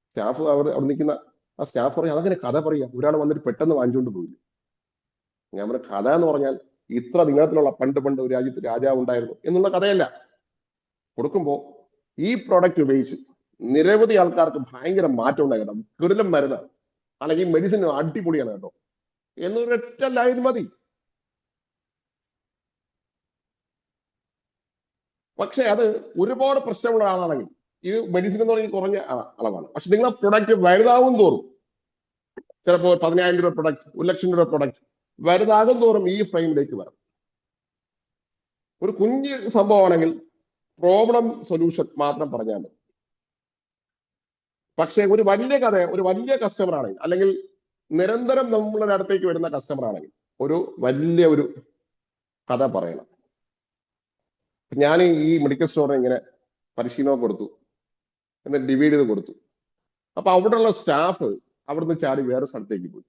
സ്റ്റാഫ്, അവിടെ നിൽക്കുന്ന ആ സ്റ്റാഫ് പറഞ്ഞു, അതങ്ങനെ കഥ പറയാം, ഒരാൾ വന്നിട്ട് പെട്ടെന്ന് വാങ്ങിച്ചുകൊണ്ട് പോയില്ല. ഞാൻ പറഞ്ഞ കഥ എന്ന് പറഞ്ഞാൽ ഇത്ര നീളത്തിലുള്ള പണ്ട് ഒരു രാജ്യത്ത് രാജാവ് ഉണ്ടായിരുന്നു എന്നുള്ള കഥയല്ല. കൊടുക്കുമ്പോൾ ഈ പ്രോഡക്റ്റ് ഉപയോഗിച്ച് നിരവധി ആൾക്കാർക്ക് ഭയങ്കര മാറ്റം ഉണ്ടായി കേട്ടോ, കിടിലം മരുന്ന് അല്ലെങ്കിൽ മെഡിസിൻ അടിപൊളിയാണ് കേട്ടോ എന്നൊരൊറ്റ ലൈൻ മതി. പക്ഷെ അത് ഒരുപാട് പ്രശ്നമുള്ള ആളാണെങ്കിൽ, ഇത് മെഡിസിൻ എന്ന് പറഞ്ഞാൽ കുറഞ്ഞ അളവാണ്, പക്ഷെ നിങ്ങളെ പ്രൊഡക്റ്റ് വലുതാവും തോറും, ചിലപ്പോൾ 10,000 രൂപ പ്രൊഡക്റ്റ്, 1,00,000 രൂപ പ്രൊഡക്റ്റ് വലുതാകും തോറും ഈ ഫ്രെയിമിലേക്ക് വരും. ഒരു കുഞ്ഞ് സംഭവമാണെങ്കിൽ പ്രോബ്ലം സൊല്യൂഷൻ മാത്രം പറഞ്ഞാൽ മതി. പക്ഷെ ഒരു വലിയ കഥ, ഒരു വലിയ കസ്റ്റമർ ആണെങ്കിൽ, അല്ലെങ്കിൽ നിരന്തരം നമ്മളുടെ അടുത്തേക്ക് വരുന്ന കസ്റ്റമർ ആണെങ്കിൽ ഒരു വലിയ ഒരു കഥ പറയണം. ഞാൻ ഈ മെഡിക്കൽ സ്റ്റോറിന് ഇങ്ങനെ പരിശീലനം കൊടുത്തു, എന്നിട്ട് ഡിവൈഡ് ചെയ്ത് കൊടുത്തു. അപ്പൊ അവിടെയുള്ള സ്റ്റാഫ് അവിടുന്ന് ചാടി വേറെ സ്ഥലത്തേക്ക് പോയി.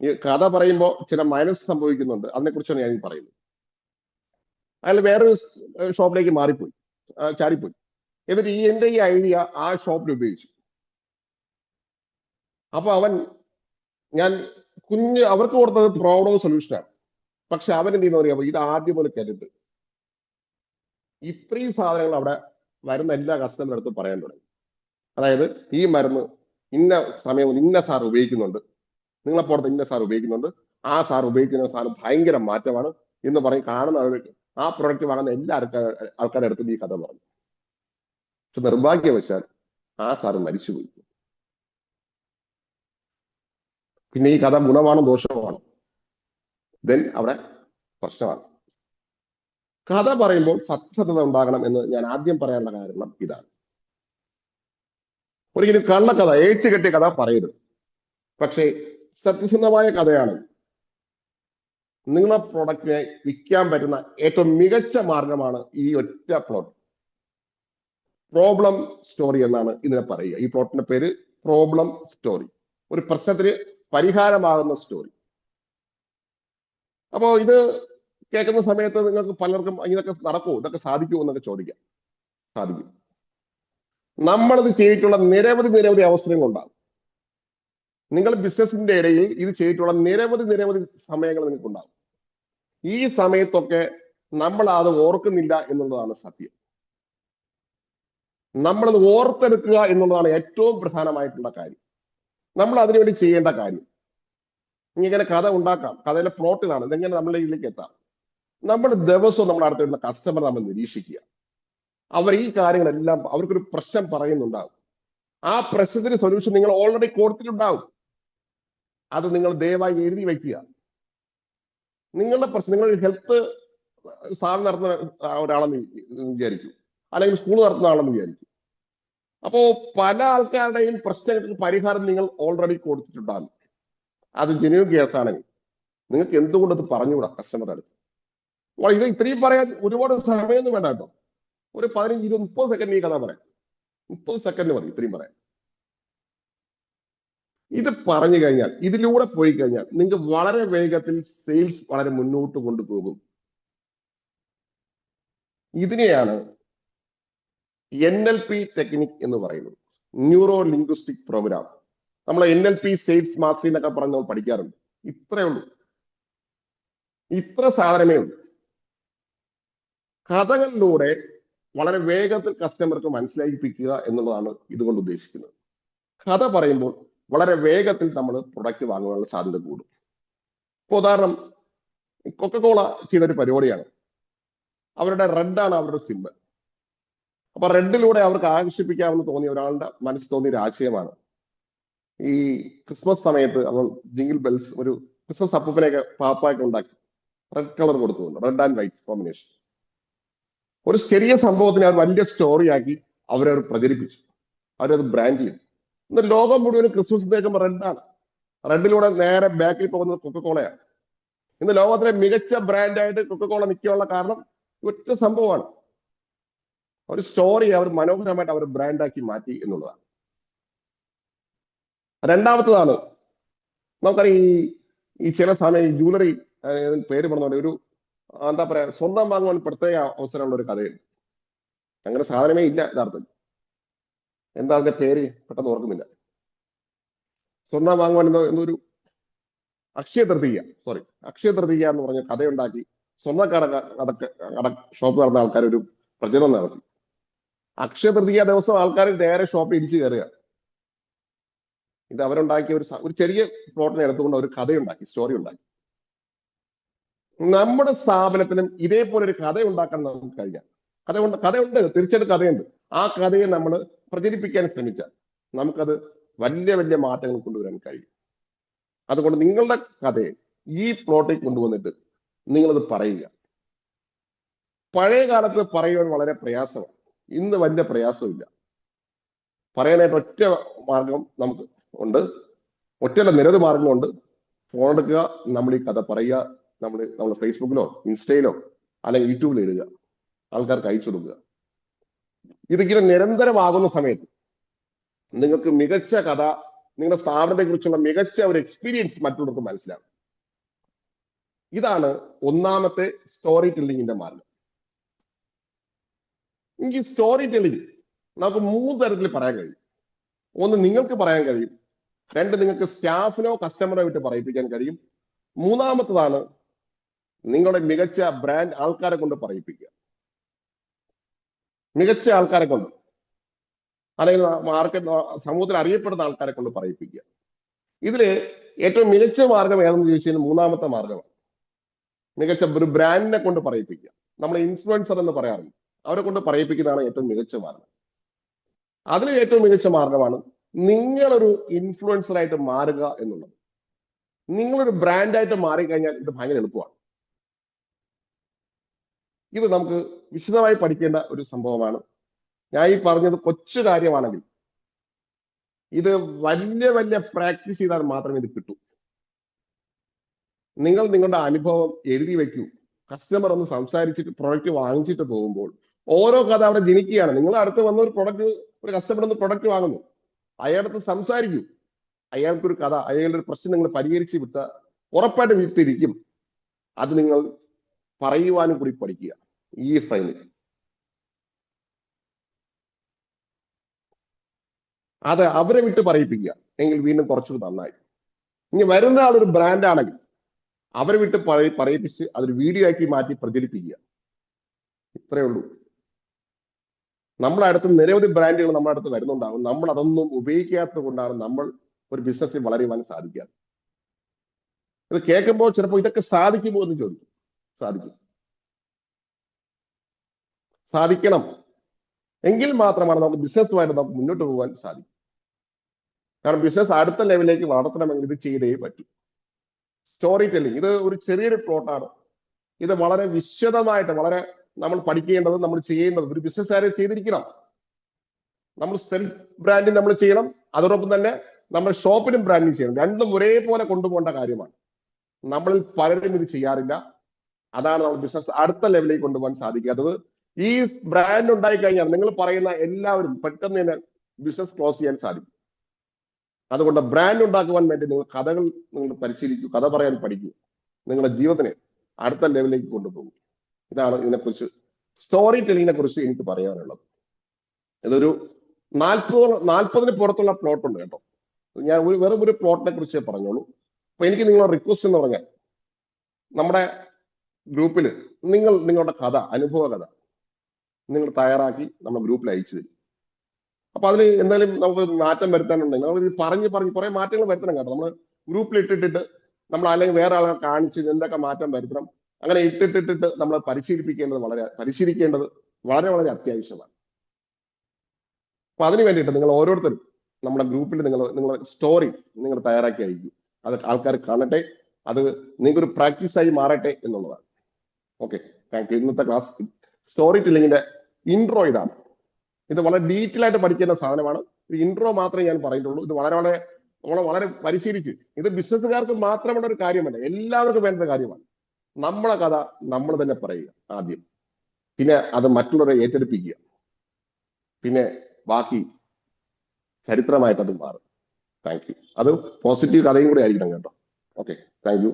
ഈ കഥ പറയുമ്പോൾ ചില മൈനസ് സംഭവിക്കുന്നുണ്ട്, അതിനെക്കുറിച്ചാണ് ഞാൻ ഈ പറയുന്നത്. അയാൾ വേറൊരു ഷോപ്പിലേക്ക് മാറിപ്പോയി, ചാടിപ്പോയി. എന്നിട്ട് എന്റെ ഈ ഐഡിയ ആ ഷോപ്പിൽ ഉപയോഗിച്ചു. അപ്പൊ ഞാൻ അവർക്ക് കൊടുത്തത് പ്രോബ്ലം സൊല്യൂഷനാണ്. പക്ഷെ അവൻ എന്ത് ചെയ്യുന്ന പറയാ, ഇത് ആദ്യം പോലെ കരുത്. ഇത്രയും സാധനങ്ങൾ അവിടെ വരുന്ന എല്ലാ കസ്റ്റമറുടെ അടുത്തും പറയാൻ തുടങ്ങി. അതായത് ഈ മരുന്ന് ഇന്ന സമയം ഇന്ന സാർ ഉപയോഗിക്കുന്നുണ്ട്, നിങ്ങളെപ്പോഴത്തെ ഇന്ന സാർ ഉപയോഗിക്കുന്നുണ്ട്, ആ സാർ ഉപയോഗിക്കുന്ന സാധനം ഭയങ്കര മാറ്റമാണ് എന്ന് പറയും. കാണുന്ന ആ പ്രൊഡക്റ്റ് വാങ്ങുന്ന എല്ലാ ആൾക്കാരുടെ അടുത്തും ഈ കഥ പറഞ്ഞു. പക്ഷെ നിർഭാഗ്യവശാൽ ആ സാറ് മരിച്ചുപോയി. പിന്നെ ഈ കഥ ഗുണമാണോ ദോഷമാണോ, ദെൻ അവിടെ പ്രശ്നമാണ്. കഥ പറയുമ്പോൾ സത്യസന്ധത ഉണ്ടാകണം എന്ന് ഞാൻ ആദ്യം പറയാനുള്ള കാരണം ഇതാണ്. ഒരിക്കലും കള്ളക്കഥ, ഏച്ചു കെട്ടിയ കഥ പറയരുത്. പക്ഷേ സത്യസന്ധമായ കഥയാണ് നിങ്ങളെ പ്രോഡക്റ്റിനെ വിൽക്കാൻ പറ്റുന്ന ഏറ്റവും മികച്ച മാർഗമാണ് ഈ ഒറ്റ പ്ലോട്ട്. പ്രോബ്ലം സ്റ്റോറി എന്നാണ് ഇതിനെ പറയുക. ഈ പ്ലോട്ടിന്റെ പേര് പ്രോബ്ലം സ്റ്റോറി, ഒരു പ്രശ്നത്തിന് പരിഹാരമാകുന്ന സ്റ്റോറി. അപ്പോ ഇത് കേൾക്കുന്ന സമയത്ത് നിങ്ങൾക്ക് പലർക്കും ഇതൊക്കെ നടക്കുമോ, ഇതൊക്കെ സാധിക്കുമോ എന്നൊക്കെ ചോദിക്കാം. സാധിക്കും. നമ്മളിത് ചെയ്തിട്ടുള്ള നിരവധി അവസരങ്ങളുണ്ടാകും. നിങ്ങൾ ബിസിനസിന്റെ ഇടയിൽ ഇത് ചെയ്തിട്ടുള്ള നിരവധി സമയങ്ങൾ നിങ്ങൾക്കുണ്ടാകും. ഈ സമയത്തൊക്കെ നമ്മൾ അത് ഓർക്കുന്നില്ല എന്നുള്ളതാണ് സത്യം. നമ്മളത് ഓർത്തെടുക്കുക എന്നുള്ളതാണ് ഏറ്റവും പ്രധാനമായിട്ടുള്ള കാര്യം. നമ്മൾ അതിനുവേണ്ടി ചെയ്യേണ്ട കാര്യം. ഇങ്ങനെ കഥ ഉണ്ടാക്കാം, കഥയിലെ പ്ലോട്ട് ഇതാണ്, ഇതെങ്ങനെ നമ്മളുടെ ഇതിലേക്ക് എത്താം. നമ്മൾ ദിവസവും നമ്മുടെ അടുത്ത് വരുന്ന കസ്റ്റമർ നമ്മൾ നിരീക്ഷിക്കുക. അവർ ഈ കാര്യങ്ങളെല്ലാം അവർക്കൊരു പ്രശ്നം പറയുന്നുണ്ടാവും. ആ പ്രശ്നത്തിന് സൊല്യൂഷൻ നിങ്ങൾ ഓൾറെഡി കൊടുത്തിട്ടുണ്ടാവും. അത് നിങ്ങൾ ദയവായി എഴുതി വയ്ക്കുക. നിങ്ങളുടെ പ്രശ്നം, നിങ്ങൾ ഹെൽത്ത് സ്ഥാപനം നടത്തുന്ന ഒരാളെന്ന് വിചാരിക്കും, അല്ലെങ്കിൽ സ്കൂൾ നടത്തുന്ന ആളെന്ന് വിചാരിക്കും. അപ്പോ പല ആൾക്കാരുടെയും പ്രശ്നങ്ങൾക്ക് പരിഹാരം നിങ്ങൾ ഓൾറെഡി കൊടുത്തിട്ടുണ്ടാകും. അത് ജെന്യൂൻ കേസാണെങ്കിൽ നിങ്ങൾക്ക് എന്തുകൊണ്ട് അത് പറഞ്ഞുകൂടാ കസ്റ്റമറുടെ അടുത്ത്? ഇത് ഇത്രയും പറയാൻ ഒരുപാട് സമയമൊന്നും വേണ്ട കേട്ടോ. ഒരു 15, 20, 30 സെക്കൻഡ് ഈ കഥ പറയാം. 30 സെക്കൻഡ് മതി ഇത്രയും പറയാം. ഇത് പറഞ്ഞു കഴിഞ്ഞാൽ, ഇതിലൂടെ പോയി കഴിഞ്ഞാൽ നിങ്ങൾക്ക് വളരെ വേഗത്തിൽ സെയിൽസ് വളരെ മുന്നോട്ട് കൊണ്ടുപോകും. ഇതിനെയാണ് NLP ടെക്നിക് എന്ന് പറയുന്നത്, ന്യൂറോ ലിംഗ്വിസ്റ്റിക് പ്രോഗ്രാം. നമ്മൾ NLP സെയിൽസ് മാസ്റ്ററി എന്നൊക്കെ പറഞ്ഞ് നമ്മൾ പഠിക്കാറുണ്ട്. ഇത്രയേ ഉള്ളൂ, ഇത്ര സാധനമേ ഉള്ളൂ. കഥകളിലൂടെ വളരെ വേഗത്തിൽ കസ്റ്റമർക്ക് മനസ്സിലാക്കിപ്പിക്കുക എന്നുള്ളതാണ് ഇതുകൊണ്ട് ഉദ്ദേശിക്കുന്നത്. കഥ പറയുമ്പോൾ വളരെ വേഗത്തിൽ നമ്മൾ പ്രൊഡക്റ്റ് വാങ്ങാനുള്ള സാധ്യത കൂടും. ഇപ്പൊ ഉദാഹരണം, കൊക്കക്കോള ചെയ്തൊരു പരിപാടിയാണ്. അവരുടെ റെഡാണ് അവരുടെ സിമ്പൽ. അപ്പൊ റെഡിലൂടെ അവർക്ക് ആകർഷിപ്പിക്കാമെന്ന് തോന്നിയ ഒരാളുടെ മനസ്സിൽ തോന്നിയ ഒരു ആശയമാണ് ഈ ക്രിസ്മസ് സമയത്ത് അവൾ ജിംഗിൾ ബെൽസ്, ഒരു ക്രിസ്മസ് അപ്പൂപ്പനെയൊക്കെ പാപ്പായൊക്കെ ഉണ്ടാക്കി റെഡ് കളർ കൊടുത്തുകൊണ്ട്, റെഡ് ആൻഡ് വൈറ്റ് കോമ്പിനേഷൻ. ഒരു ചെറിയ സംഭവത്തിനെ അവർ വലിയ സ്റ്റോറിയാക്കി അവരത് പ്രചരിപ്പിച്ചു, അവരത് ബ്രാൻഡ് ചെയ്തു. ഇന്ന് ലോകം മുഴുവൻ ക്രിസ്മസ് കേൾക്കുമ്പോൾ റെഡാണ്. റെഡിലൂടെ നേരെ ബാക്കിൽ പോകുന്നത് കൊക്കക്കോളയാണ്. ഇന്ന് ലോകത്തിലെ മികച്ച ബ്രാൻഡായിട്ട് കൊക്കക്കോള നിൽക്കാനുള്ള കാരണം ഒറ്റ സംഭവമാണ്. ഒരു സ്റ്റോറി അവർ മനോഹരമായിട്ട് അവർ ബ്രാൻഡാക്കി മാറ്റി എന്നുള്ളതാണ്. രണ്ടാമത്തതാണ്, നമുക്കറിയാം ഈ ചില സമയം ജൂവലറി പേര് പറഞ്ഞ ഒരു എന്താ പറയാ, സ്വർണം വാങ്ങുവാൻ പ്രത്യേക അവസരമുള്ള ഒരു കഥയുണ്ട്. അങ്ങനെ സാധനമേ ഇല്ല യഥാർത്ഥത്തിൽ. എന്താ അതിന്റെ പേര് പെട്ടെന്ന് ഓർക്കുന്നില്ല. സ്വർണം വാങ്ങുവാൻ എന്നൊരു അക്ഷയ തൃതീയ എന്ന് പറഞ്ഞ കഥയുണ്ടാക്കി സ്വർണ്ണക്കട ഷോപ്പ് നടന്ന ആൾക്കാർ ഒരു പ്രചരണം നടത്തി. അക്ഷയ തൃതീയ ദിവസം ആൾക്കാർ നേരെ ഷോപ്പ് ഇടിച്ചു കയറുക. ഇത് അവരുണ്ടാക്കിയ ഒരു ചെറിയ പ്ലോട്ടിനെ എടുത്തുകൊണ്ട് ഒരു കഥയുണ്ടാക്കി, സ്റ്റോറി ഉണ്ടാക്കി. നമ്മുടെ സ്ഥാപനത്തിനും ഇതേപോലെ ഒരു കഥ ഉണ്ടാക്കാൻ നമുക്ക് കഴിയാം. കഥയുണ്ട്, തീർച്ചയായിട്ടും കഥയുണ്ട്. ആ കഥയെ നമ്മൾ പ്രചരിപ്പിക്കാൻ ശ്രമിച്ചാൽ നമുക്കത് വലിയ വലിയ മാറ്റങ്ങൾ കൊണ്ടുവരാൻ കഴിയും. അതുകൊണ്ട് നിങ്ങളുടെ കഥയെ ഈ പ്ലോട്ടിൽ കൊണ്ടുവന്നിട്ട് നിങ്ങളത് പറയുക. പഴയ കാലത്ത് പറയുവാൻ വളരെ പ്രയാസമാണ്, ഇന്ന് വലിയ പ്രയാസമില്ല. പറയാനായിട്ട് ഒറ്റ മാർഗം നമുക്ക് ഉണ്ട്, ഒറ്റയല്ല നിരവധി മാർഗങ്ങളുണ്ട്. ഫോൺ എടുക്കുക, നമ്മൾ ഈ കഥ പറയുക, നമ്മൾ ഫേസ്ബുക്കിലോ ഇൻസ്റ്റയിലോ അല്ലെങ്കിൽ യൂട്യൂബിലോ ഇടുക, ആൾക്കാർക്ക് അയച്ചു കൊടുക്കുക. ഇതിങ്ങനെ നിരന്തരമാകുന്ന സമയത്ത് നിങ്ങൾക്ക് മികച്ച കഥ, നിങ്ങളുടെ സ്ഥാപനത്തെ കുറിച്ചുള്ള മികച്ച ഒരു എക്സ്പീരിയൻസ് മറ്റുള്ളവർക്ക് മനസ്സിലാവും. ഇതാണ് ഒന്നാമത്തെ സ്റ്റോറി ടെല്ലിങ്ങിന്റെ മാർഗം. ഈ സ്റ്റോറി ടെല്ലിങ് നമുക്ക് 3 തരത്തിൽ പറയാൻ കഴിയും. ഒന്ന്, നിങ്ങൾക്ക് പറയാൻ കഴിയും. 2, നിങ്ങൾക്ക് സ്റ്റാഫിനോ കസ്റ്റമറോ വിട്ട് പറയിപ്പിക്കാൻ കഴിയും. മൂന്നാമത്തതാണ് നിങ്ങളുടെ മികച്ച ബ്രാൻഡ് ആൾക്കാരെ കൊണ്ട് പറയിപ്പിക്കുക. മികച്ച ആൾക്കാരെ കൊണ്ട്, അല്ലെങ്കിൽ മാർക്കറ്റ് സമൂഹത്തിൽ അറിയപ്പെടുന്ന ആൾക്കാരെ കൊണ്ട് പറയിപ്പിക്കുക. ഇതില് ഏറ്റവും മികച്ച മാർഗം ഏതെന്ന് ചോദിച്ചാൽ മൂന്നാമത്തെ മാർഗമാണ്. മികച്ച ഒരു ബ്രാൻഡിനെ കൊണ്ട് പറയിപ്പിക്കുക. നമ്മൾ ഇൻഫ്ലുവൻസർ എന്ന് പറയാറുണ്ട്, അവരെ കൊണ്ട് പറയിപ്പിക്കുന്നതാണ് ഏറ്റവും മികച്ച മാർഗം. അതിൽ ഏറ്റവും മികച്ച മാർഗമാണ് നിങ്ങളൊരു ഇൻഫ്ലുവൻസറായിട്ട് മാറുക എന്നുള്ളത്. നിങ്ങളൊരു ബ്രാൻഡായിട്ട് മാറിക്കഴിഞ്ഞാൽ ഇത് ഭയങ്കര എളുപ്പമാണ്. ഇത് നമുക്ക് വിശദമായി പഠിക്കേണ്ട ഒരു സംഭവമാണ്. ഞാൻ ഈ പറഞ്ഞത് കൊച്ചു കാര്യമാണെങ്കിൽ ഇത് വലിയ വലിയ പ്രാക്ടീസ് ചെയ്താൽ മാത്രമേ ഇത് കിട്ടൂ. നിങ്ങൾ നിങ്ങളുടെ അനുഭവം എഴുതി വെക്കൂ. കസ്റ്റമർ ഒന്ന് സംസാരിച്ചിട്ട് പ്രൊഡക്റ്റ് വാങ്ങിച്ചിട്ട് പോകുമ്പോൾ ഓരോ കഥ അവിടെ ജനിക്കുകയാണ്. നിങ്ങൾ അടുത്ത് വന്ന ഒരു കസ്റ്റമർ ഒന്ന് പ്രൊഡക്റ്റ് വാങ്ങുന്നു, അയാളടുത്ത് സംസാരിക്കൂ. അയാൾക്കൊരു കഥ, അയാളുടെ ഒരു പ്രശ്നം നിങ്ങൾ പരിഹരിച്ച് വിട്ട ഉറപ്പായിട്ട് വിട്ടിരിക്കും. അത് നിങ്ങൾ പറയുവാനും കൂടി പഠിക്കുക ഈ ഫ്രെയിമിൽ. അത് അവരെ വിട്ട് പറയിപ്പിക്കുക എങ്കിൽ വീണ്ടും കുറച്ചുകൂടി നന്നായി. ഇനി വരുന്ന ആളൊരു ബ്രാൻഡാണെങ്കിൽ അവരെ വിട്ട് പറയിപ്പിച്ച് അതൊരു വീഡിയോ ആക്കി മാറ്റി പ്രചരിപ്പിക്കുക. ഇത്രയേ ഉള്ളൂ. നമ്മുടെ അടുത്ത് നിരവധി ബ്രാൻഡുകൾ നമ്മുടെ അടുത്ത് വരുന്നുണ്ടാകും. നമ്മൾ അതൊന്നും ഉപയോഗിക്കാത്തത് കൊണ്ടാണ് നമ്മൾ ഒരു ബിസിനസ്സിൽ വളരുവാൻ സാധിക്കാതെ. ഇത് കേൾക്കുമ്പോൾ ചിലപ്പോൾ ഇതൊക്കെ സാധിക്കുമോ എന്ന് ചോദിക്കും. സാധിക്കും. സാധിക്കണം. എങ്കിൽ മാത്രമാണ് നമുക്ക് ബിസിനസ്സുമായിട്ട് നമുക്ക് മുന്നോട്ട് പോകാൻ സാധിക്കും. കാരണം ബിസിനസ് അടുത്ത ലെവലിലേക്ക് വളർത്തണമെങ്കിൽ ഇത് ചെയ്തേ പറ്റൂ. സ്റ്റോറി ടെല്ലിംഗ് ഇത് ഒരു ചെറിയൊരു പ്ലോട്ടാണ്. ഇത് വളരെ വിശദമായിട്ട് വളരെ നമ്മൾ പഠിക്കേണ്ടത്, നമ്മൾ ചെയ്യേണ്ടത് ഒരു ബിസിനസ്സുകാരെ ചെയ്തിരിക്കണം. നമ്മൾ സെൽഫ് ബ്രാൻഡിങ് നമ്മൾ ചെയ്യണം, അതോടൊപ്പം തന്നെ നമ്മൾ ഷോപ്പിനും ബ്രാൻഡിങ് ചെയ്യണം. രണ്ടും ഒരേപോലെ കൊണ്ടുപോകേണ്ട കാര്യമാണ്. നമ്മളിൽ പലരും ഇത് ചെയ്യാറില്ല. അതാണ് നമ്മൾ ബിസിനസ് അടുത്ത ലെവലിലേക്ക് കൊണ്ടുപോകാൻ സാധിക്കാത്തത്. ഈ ബ്രാൻഡ് ഉണ്ടായി കഴിഞ്ഞാൽ നിങ്ങൾ പറയുന്ന എല്ലാവരും പെട്ടെന്ന് തന്നെ ബിസിനസ് ക്ലോസ് ചെയ്യാൻ സാധിക്കും. അതുകൊണ്ട് ബ്രാൻഡ് ഉണ്ടാക്കുവാൻ വേണ്ടി നിങ്ങൾ കഥകൾ നിങ്ങൾ പരിശീലിക്കൂ, കഥ പറയാൻ പഠിക്കൂ, നിങ്ങളുടെ ജീവിതത്തിനെ അടുത്ത ലെവലിലേക്ക് കൊണ്ടുപോകും. ഇതാണ് ഇതിനെക്കുറിച്ച് സ്റ്റോറി ടെല്ലിങ്ങിനെ കുറിച്ച് എനിക്ക് പറയാനുള്ളത്. ഇതൊരു 40 പുറത്തുള്ള പ്ലോട്ട് ഉണ്ട് കേട്ടോ. ഞാൻ വെറും ഒരു പ്ലോട്ടിനെ കുറിച്ച് പറഞ്ഞോളൂ. അപ്പൊ എനിക്ക് നിങ്ങളുടെ റിക്വസ്റ്റ് എന്ന് പറഞ്ഞാൽ നമ്മുടെ ഗ്രൂപ്പിൽ നിങ്ങളുടെ കഥ, അനുഭവ കഥ നിങ്ങൾ തയ്യാറാക്കി നമ്മുടെ ഗ്രൂപ്പിൽ അയച്ചു തരും. അപ്പൊ അതിൽ എന്തായാലും നമുക്ക് മാറ്റം വരുത്താനുണ്ടെങ്കിൽ നമ്മൾ ഇത് പറഞ്ഞ് കുറെ മാറ്റങ്ങൾ വരുത്തണം കേട്ടോ. നമ്മൾ ഗ്രൂപ്പിൽ ഇട്ടിട്ട് നമ്മൾ അല്ലെങ്കിൽ വേറെ ആളെ കാണിച്ച് എന്തൊക്കെ മാറ്റം വരുത്തണം അങ്ങനെ ഇട്ടിട്ട് നമ്മൾ പരിശീലിക്കേണ്ടത് വളരെ വളരെ അത്യാവശ്യമാണ്. അപ്പൊ അതിന് വേണ്ടിയിട്ട് നിങ്ങൾ ഓരോരുത്തരും നമ്മുടെ ഗ്രൂപ്പിൽ നിങ്ങളുടെ സ്റ്റോറി നിങ്ങൾ തയ്യാറാക്കി അയക്കും. അത് ആൾക്കാർ കാണട്ടെ, അത് നിങ്ങൾക്കൊരു പ്രാക്ടീസായി മാറട്ടെ എന്നുള്ളതാണ്. Okay, thank you. ഇന്നത്തെ ക്ലാസ് സ്റ്റോറി ടെല്ലിങ്ങിന്റെ ഇൻട്രോ ഇതാണ്. ഇത് വളരെ ഡീറ്റെയിൽ ആയിട്ട് പഠിക്കുന്ന സാധനമാണ്. ഒരു ഇൻട്രോ മാത്രമേ ഞാൻ പറയുന്നുള്ളൂ. ഇത് വളരെ പരിശീലിച്ച്, ഇത് ബിസിനസ്സുകാർക്ക് മാത്രമുള്ള ഒരു കാര്യമല്ല, എല്ലാവർക്കും വേണ്ട ഒരു കാര്യമാണ്. നമ്മളെ കഥ നമ്മൾ തന്നെ പറയുക ആദ്യം, പിന്നെ അത് മറ്റുള്ളവരെ ഏറ്റെടുപ്പിക്കുക, പിന്നെ ബാക്കി ചരിത്രമായിട്ട് അത് മാറും. Thank you. അത് പോസിറ്റീവ് കഥയും കൂടെ ആയിരിക്കണം കേട്ടോ. Okay, thank you.